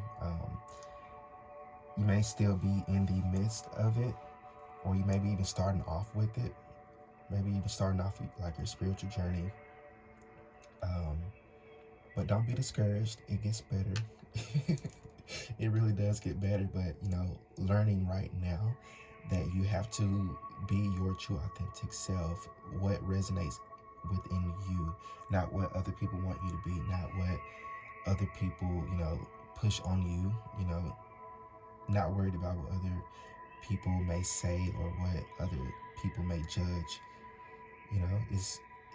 You may still be in the midst of it, or you may be even starting off with it. Maybe even starting off like your spiritual journey. But don't be discouraged. It gets better. It really does get better. But, learning right now that you have to be your true authentic self, what resonates within you, not what other people want you to be, not what other people, push on you, not worried about what other people may say or what other people may judge.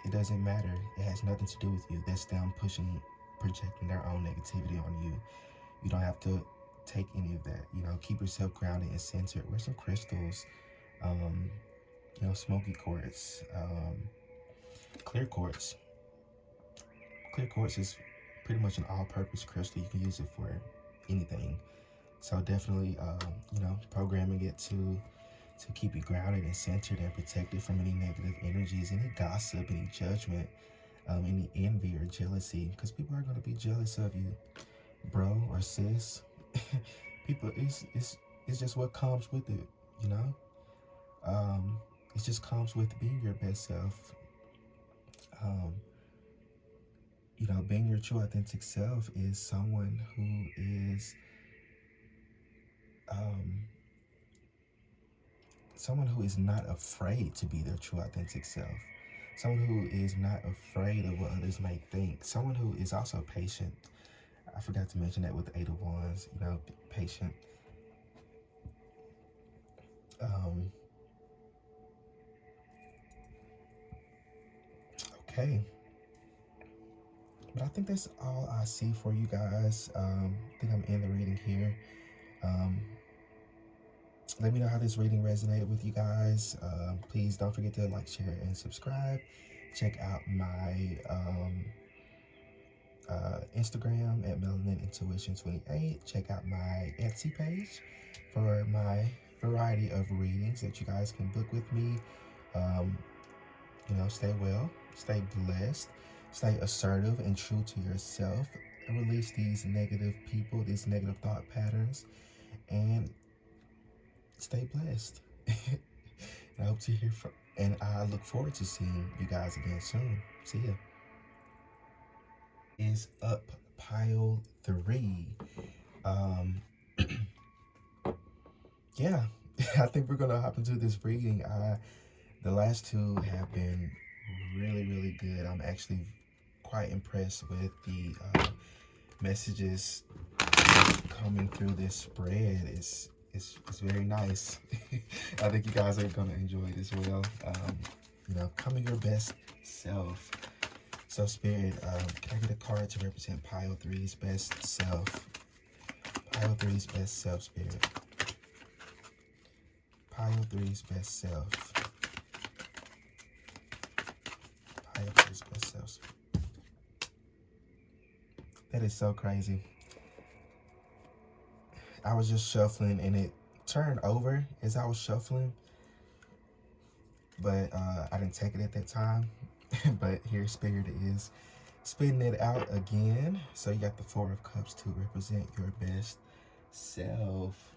It doesn't matter. It has nothing to do with you. That's them projecting their own negativity on you. You don't have to take any of that. Keep yourself grounded and centered. Wear some crystals, smoky quartz, clear quartz. Clear quartz is pretty much an all-purpose crystal. You can use it for anything. So definitely, programming it to keep you grounded and centered and protected from any negative energies, any gossip, any judgment, any envy or jealousy, because people are going to be jealous of you, bro or sis. People, it's just what comes with it, it just comes with being your best self. Being your true authentic self is someone who is not afraid to be their true authentic self. Someone who is not afraid of what others may think. Someone who is also patient. I forgot to mention that with the 8 of Wands, patient. Okay. But I think that's all I see for you guys. I think I'm in the reading here. Let me know how this reading resonated with you guys. Please don't forget to like, share, and subscribe. Check out my Instagram at MelaninIntuition28. Check out my Etsy page for my variety of readings that you guys can book with me. Stay well, stay blessed, stay assertive and true to yourself, and release these negative people, these negative thought patterns, and stay blessed. I hope to hear from, and I look forward to seeing you guys again soon. See ya. Is up pile 3. Yeah, I think we're gonna hop into this reading. The last 2 have been really, really good. I'm actually quite impressed with the messages coming through this spread. It's very nice. I think you guys are gonna enjoy it as well. Becoming your best self. So Spirit, can I get a card to represent pile 3's best self? Pile 3's best self, Spirit. Pile 3's best self. Pile 3's best self. That is so crazy. I was just shuffling and it turned over as I was shuffling, but I didn't take it at that time. But here Spirit is spitting it out again. So you got the 4 of Cups to represent your best self.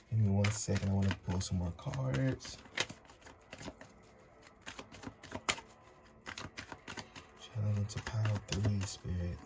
Give me 1 second. I want to pull some more cards. Channeling into pile 3, Spirit.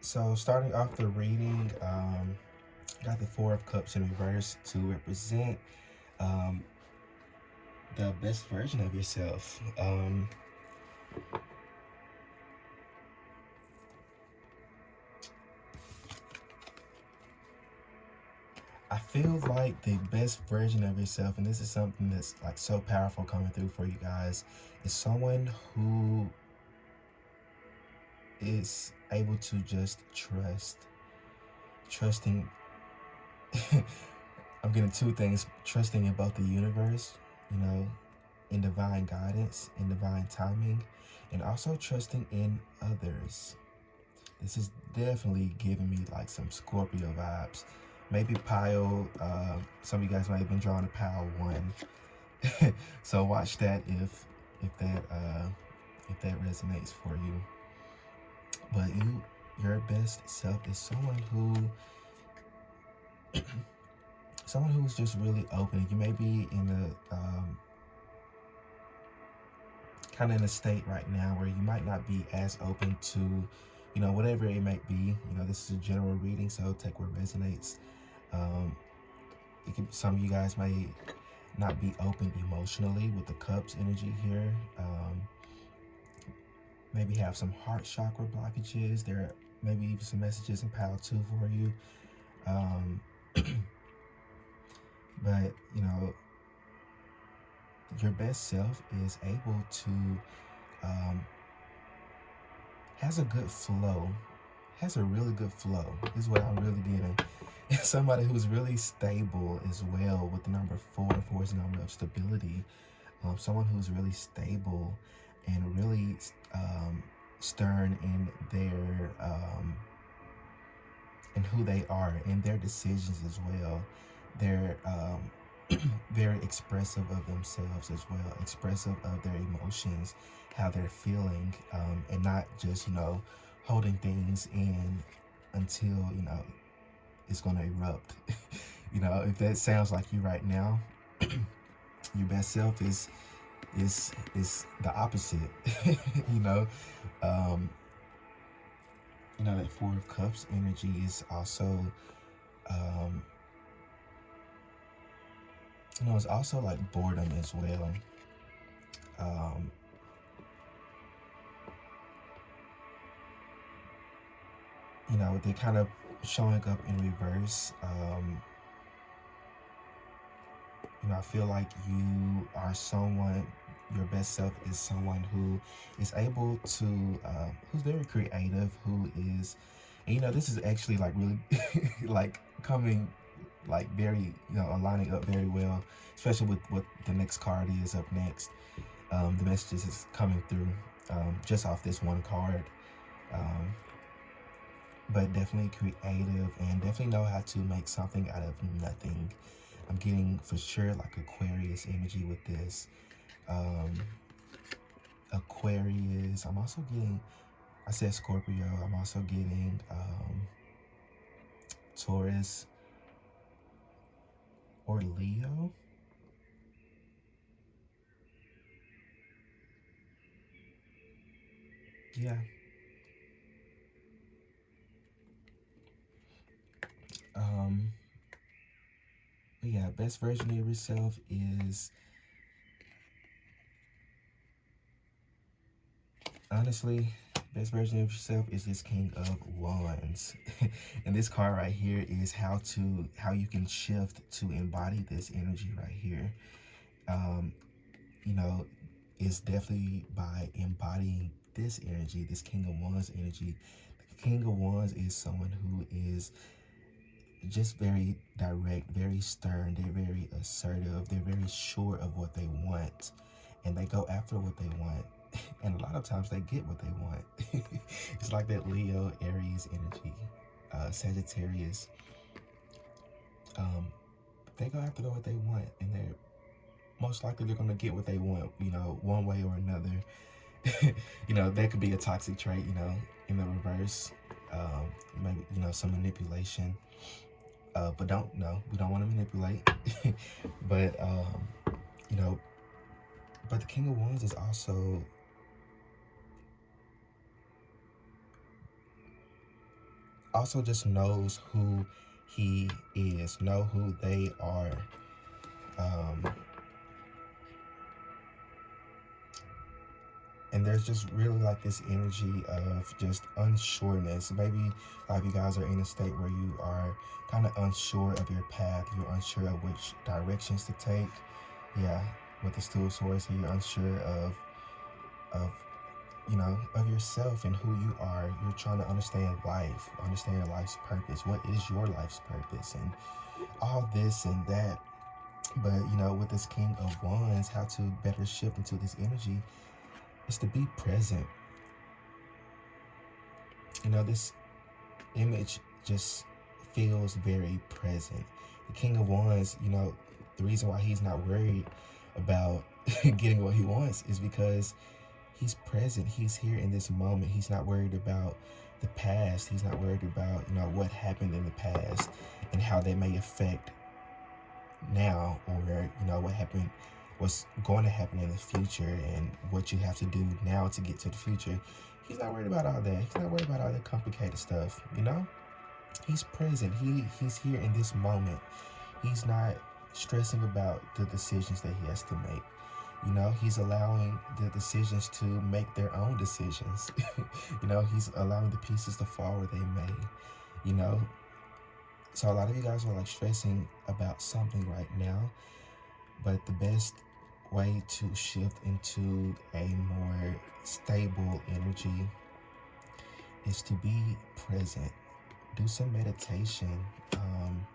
So starting off the reading, got the Four of Cups in reverse to represent um, the best version of yourself. I feel like the best version of yourself, and this is something that's like so powerful coming through for you guys, is someone who is able to just trusting. I'm getting two things: trusting in both the universe, you know, in divine guidance, in divine timing, and also trusting in others. This is definitely giving me like some Scorpio vibes. Maybe pile, some of you guys might have been drawn to pile 1. So watch that if that resonates for you. But your best self is someone who's just really open. You may be in a kind of in a state right now where you might not be as open to, whatever it might be. This is a general reading, so take what resonates. Some of you guys may not be open emotionally with the Cups energy here. Maybe have some heart chakra blockages. There may be even some messages in pile 2 for you. But your best self is able to has a really good flow is what I'm really getting. Somebody who's really stable as well with the number 4. 4 is the number of stability. Someone who's really stable and really stern in their in who they are, in their decisions as well. They're very expressive of themselves as well, expressive of their emotions, how they're feeling, and not just, holding things in until, it's going to erupt. If that sounds like you right now, your best self is the opposite. That Four of Cups energy is also it's also like boredom as well. They're kind of showing up in reverse. I feel like you are your best self is someone who is able to, who's very creative, who is, and this is actually like really like coming like very, aligning up very well, especially with what the next card is up next. The messages is coming through just off this one card. But definitely creative and definitely know how to make something out of nothing. I'm getting for sure like Aquarius energy with this. Aquarius, I'm also getting, I said Scorpio, I'm also getting Taurus or Leo. Yeah. But yeah, best version of yourself is, honestly, best version of yourself is this King of Wands. And this card right here is how you can shift to embody this energy right here. It's definitely by embodying this energy, this King of Wands energy. The King of Wands is someone who is just very direct, very stern. They're very assertive. They're very sure of what they want, and they go after what they want. And a lot of times they get what they want. It's like that Leo, Aries energy, Sagittarius. They go after what they want, and they're most likely they're gonna get what they want. One way or another. That could be a toxic trait. In the reverse, maybe some manipulation. But we don't want to manipulate. But but the King of Wands is also, also just knows who he is, know who they are. And there's just really like this energy of just unsureness. Maybe a lot of you guys are in a state where you are kind of unsure of your path. You're unsure of which directions to take. Yeah, with the Stool of Swords here, you're unsure of of yourself and who you are. You're trying to understand life, understand life's purpose. What is your life's purpose? And all this and that. But with this King of Wands, how to better shift into this energy is to be present. This image just feels very present. The King of Wands, the reason why he's not worried about getting what he wants is because he's present. He's here in this moment. He's not worried about the past. He's not worried about, what happened in the past and how they may affect now, or, what's going to happen in the future and what you have to do now to get to the future. He's not worried about all that. He's not worried about all that complicated stuff, He's present. He's here in this moment. He's not stressing about the decisions that he has to make. He's allowing the decisions to make their own decisions. He's allowing the pieces to fall where they may, So a lot of you guys are like stressing about something right now, but the best way to shift into a more stable energy is to be present. Do some meditation. I'm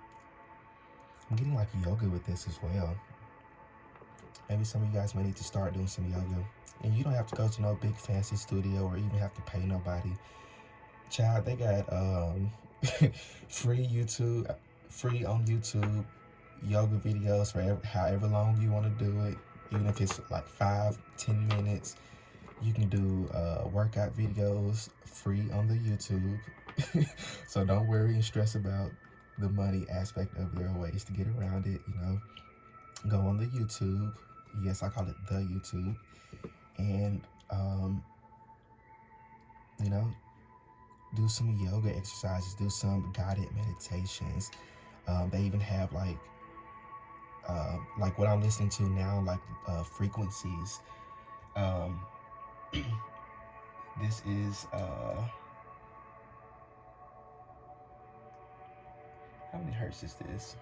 getting like yoga with this as well. Maybe some of you guys may need to start doing some yoga. And you don't have to go to no big fancy studio or even have to pay nobody. Child, they got free on YouTube yoga videos for however long you want to do it. Even if it's like 5-10 minutes, you can do workout videos free on the YouTube. So don't worry and stress about the money aspect of it. There are ways to get around it. Go on the YouTube. Yes, I call it the YouTube. And do some yoga exercises, do some guided meditations. They even have like what I'm listening to now, like frequencies. This is how many hertz is this?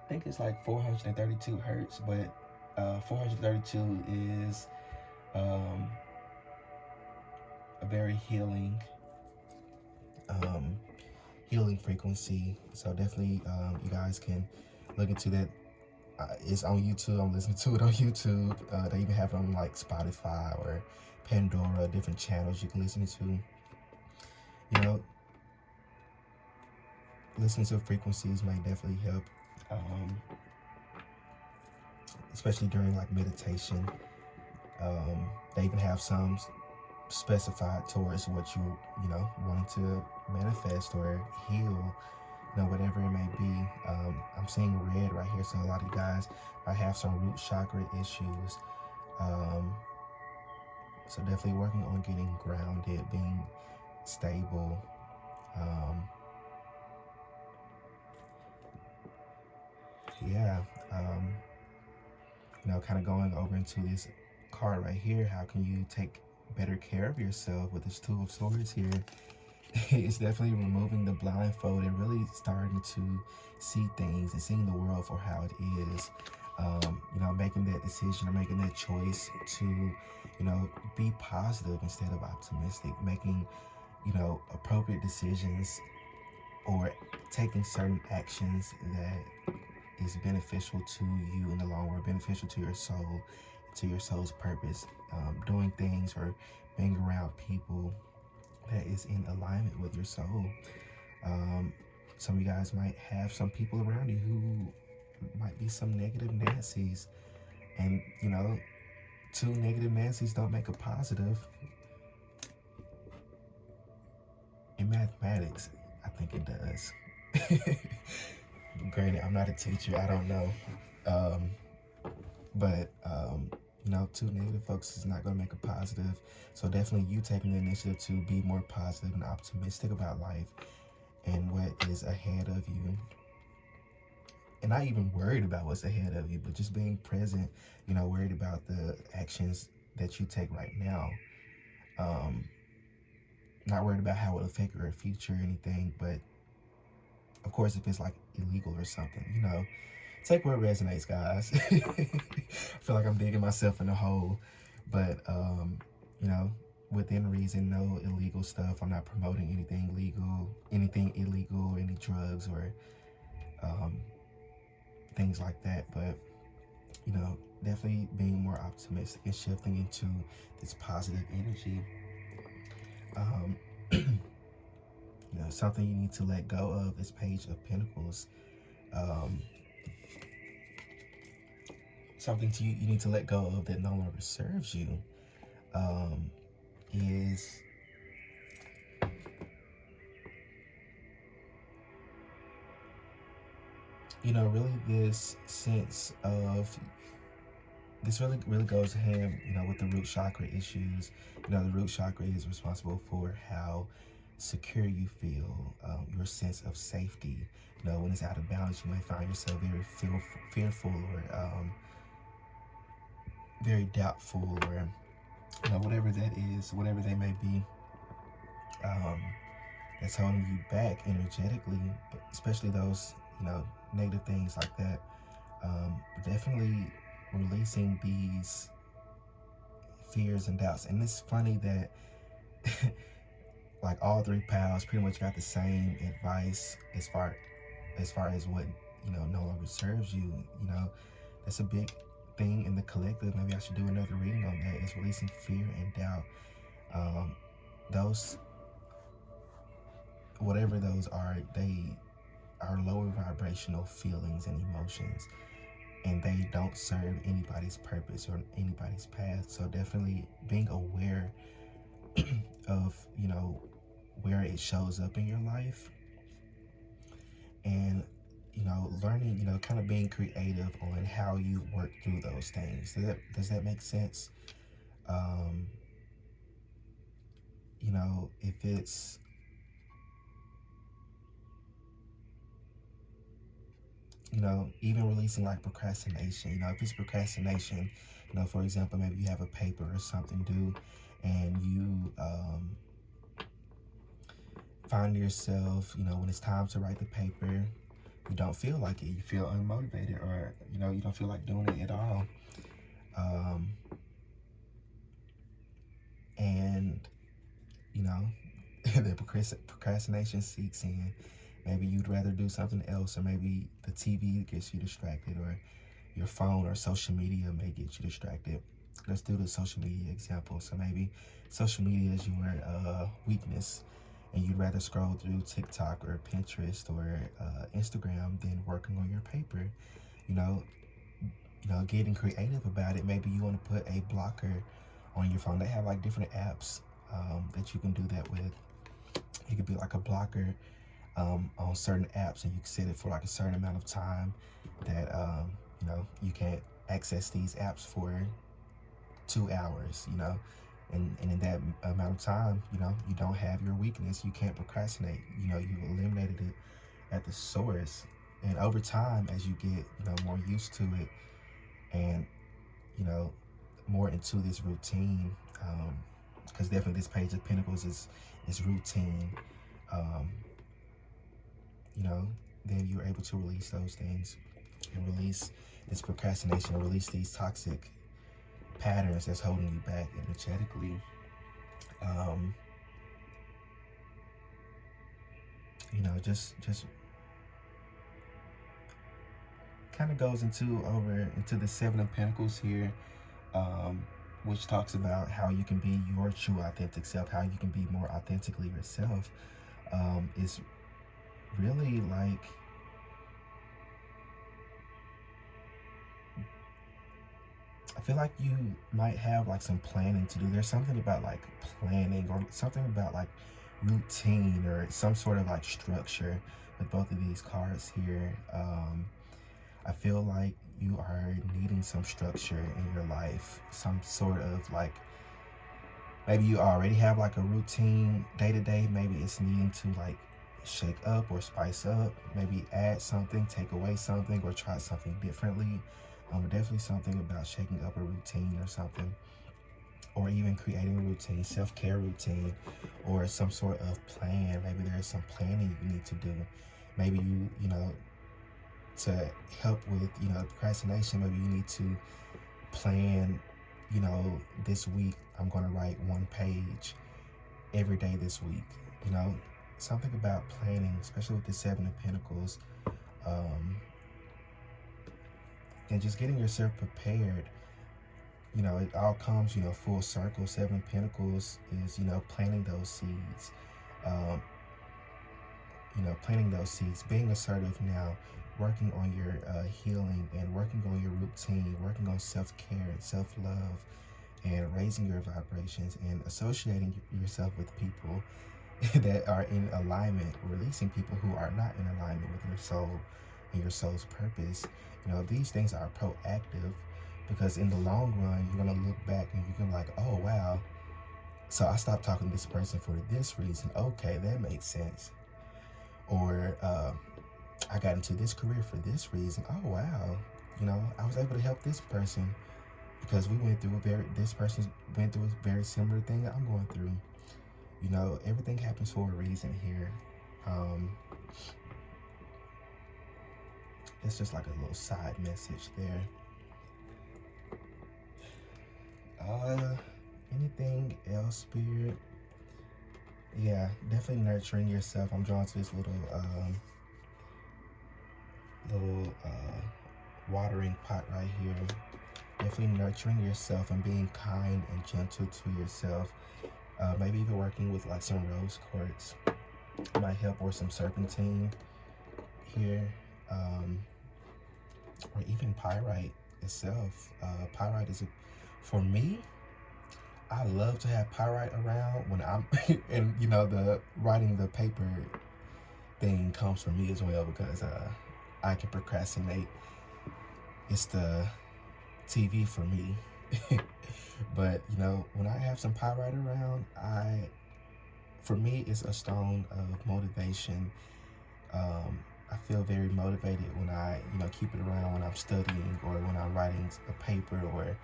I think it's like 432 hertz, but 432 is a very healing frequency. So definitely you guys can look into that. It's on YouTube. I'm listening to it on YouTube. They even have it on like Spotify or Pandora, different channels you can listen to. Listening to frequencies may definitely help, especially during like meditation. They even have some specified towards what you wanting to manifest or heal, whatever it may be. I'm seeing red right here, so a lot of you guys might have some root chakra issues. So definitely working on getting grounded, being stable. Kind of going over into this card right here. How can you take better care of yourself with this Two of Swords here? It's definitely removing the blindfold and really starting to see things and seeing the world for how it is. Making that decision or making that choice to, be positive instead of optimistic. Making, appropriate decisions or taking certain actions that is beneficial to you in the long run, beneficial to your soul, to your soul's purpose. Doing things or being around people that is in alignment with your soul. Some of you guys might have some people around you who might be some negative Nancy's, and two negative Nancy's don't make a positive. In mathematics, I think it does. Granted, I'm not a teacher, I don't know. But Too negative focus is not going to make a positive. So definitely you taking the initiative to be more positive and optimistic about life and what is ahead of you. And not even worried about what's ahead of you, but just being present, worried about the actions that you take right now. Not worried about how it will affect your future or anything, but of course, if it's like illegal or something, take what resonates, guys. I feel like I'm digging myself in a hole, but you know, within reason, no illegal stuff. I'm not promoting anything illegal, or any drugs or um, things like that. But definitely being more optimistic and shifting into this positive energy. Something you need to let go of, this Page of Pentacles. Something you need to let go of that no longer serves you is really this sense of, this really goes hand with the root chakra issues. The root chakra is responsible for how secure you feel, your sense of safety. When it's out of balance, you may find yourself very fearful or very doubtful, or whatever that is, whatever they may be, that's holding you back energetically, but especially those negative things like that. Definitely releasing these fears and doubts. And it's funny that like all three pals pretty much got the same advice as far as what no longer serves you. That's a big thing in the collective. Maybe I should do another reading on that. Is releasing fear and doubt. Those, whatever those are, they are lower vibrational feelings and emotions, and they don't serve anybody's purpose or anybody's path. So definitely being aware of where it shows up in your life, and learning, kind of being creative on how you work through those things. Does that make sense? If it's even releasing like procrastination. If it's procrastination, for example, maybe you have a paper or something due, and you find yourself, when it's time to write the paper, you don't feel like it. You feel unmotivated, or you don't feel like doing it at all. And the procrastination seeks in. Maybe you'd rather do something else, or maybe the TV gets you distracted, or your phone or social media may get you distracted. Let's do the social media example. So maybe social media is your weakness, and you'd rather scroll through TikTok or Pinterest or Instagram than working on your paper. Getting creative about it. Maybe you want to put a blocker on your phone. They have like different apps that you can do that with. It could be like a blocker on certain apps, and you can set it for like a certain amount of time that you can't access these apps for 2 hours, and in that amount of time, you don't have your weakness. You can't procrastinate. You eliminated it at the source. And over time, as you get more used to it, and more into this routine, because definitely this Page of Pentacles is routine. Then you're able to release those things and release this procrastination, release these toxic patterns that's holding you back energetically. Just kind of goes into the Seven of Pentacles here, which talks about how you can be your true authentic self, how you can be more authentically yourself. It's really like I feel like you might have like some planning to do. There's something about like planning, or something about like routine, or some sort of like structure with both of these cards here. I feel like you are needing some structure in your life, some sort of like, maybe you already have like a routine day to day. Maybe it's needing to like shake up or spice up, maybe add something, take away something, or try something differently. Definitely something about shaking up a routine or something, or even creating a routine, self-care routine, or some sort of plan. Maybe there's some planning you need to do. Maybe you know, to help with, procrastination, maybe you need to plan, this week I'm going to write 1 page every day this week. Something about planning, especially with the Seven of Pentacles, and just getting yourself prepared. It all comes, full circle. Seven of Pentacles is, planting those seeds. Planting those seeds, being assertive now, working on your healing, and working on your routine, working on self-care and self-love, and raising your vibrations, and associating yourself with people that are in alignment, releasing people who are not in alignment with your soul and your soul's purpose. These things are proactive, because in the long run, you're going to look back and you're going to be like, oh, wow, so I stopped talking to this person for this reason. Okay, that makes sense. Or I got into this career for this reason. Oh, wow. I was able to help this person because this person went through a very similar thing that I'm going through. Everything happens for a reason here. It's just like a little side message there. Anything else, Spirit? Yeah, definitely nurturing yourself. I'm drawn to this little watering pot right here. Definitely nurturing yourself and being kind and gentle to yourself. Maybe even working with like some rose quartz might help, or some serpentine here, or even pyrite itself. Pyrite is for me, I love to have pyrite around when I'm and the writing the paper thing comes from me as well, because I can procrastinate. It's the TV for me. But when I have some pyrite around, for me, it's a stone of motivation. I feel very motivated when I keep it around when I'm studying, or when I'm writing a paper, or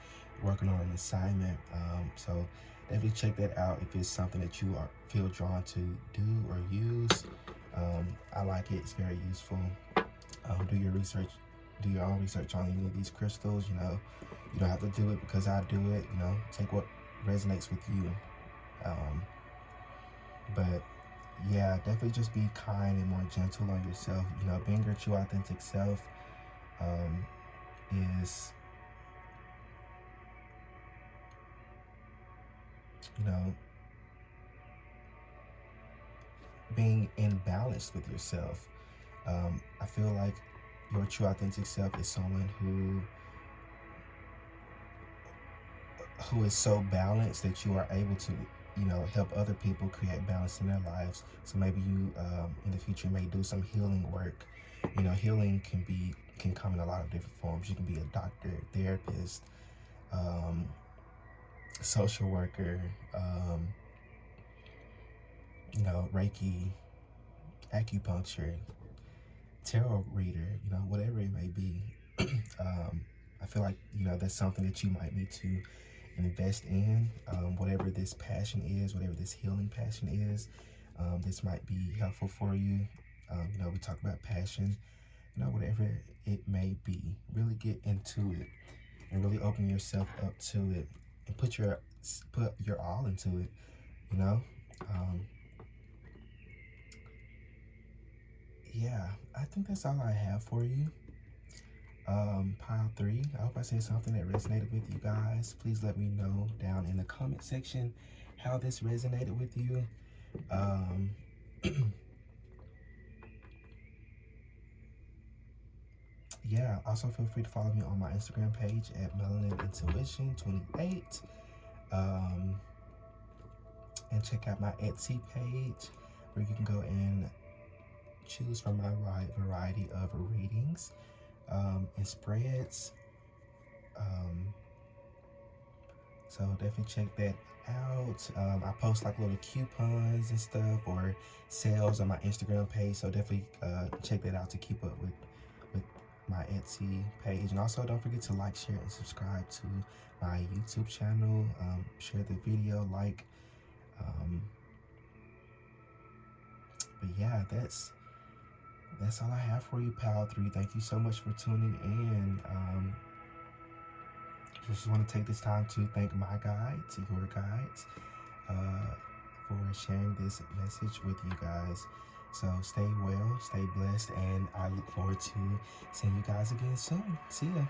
working on an assignment. So definitely check that out if it's something that you feel drawn to do or use. I like it. It's very useful. Do your research. Do your own research on any of these crystals. You don't have to do it because I do it. Take what resonates with you. But yeah, definitely just be kind and more gentle on yourself. Being your true authentic self is, being in balance with yourself. I feel like your true authentic self is someone who is so balanced that you are able to help other people create balance in their lives. So maybe you in the future may do some healing work. Healing can come in a lot of different forms. You can be a doctor, therapist, social worker, Reiki, acupuncture, tarot reader, whatever it may be. I feel like that's something that you might need to invest in. Whatever this passion is, whatever this healing passion is, this might be helpful for you. We talk about passion, whatever it may be, really get into it and really open yourself up to it, and put your all into it. Yeah, I think that's all I have for you. Pile 3, I hope I said something that resonated with you guys. Please let me know down in the comment section how this resonated with you. Yeah, also feel free to follow me on my Instagram page at melanintuition28. And check out my Etsy page, where you can go and choose from my wide variety of readings. and spreads. So definitely check that out. I post like little coupons and stuff or sales on my Instagram page. So definitely check that out to keep up with my Etsy page. And also don't forget to like, share, and subscribe to my YouTube channel. Share the video, like. But yeah, that's all I have for you, Pal 3. Thank you so much for tuning in. Just want to take this time to thank my guides, your guides, for sharing this message with you guys. So stay well, stay blessed, and I look forward to seeing you guys again soon. See ya.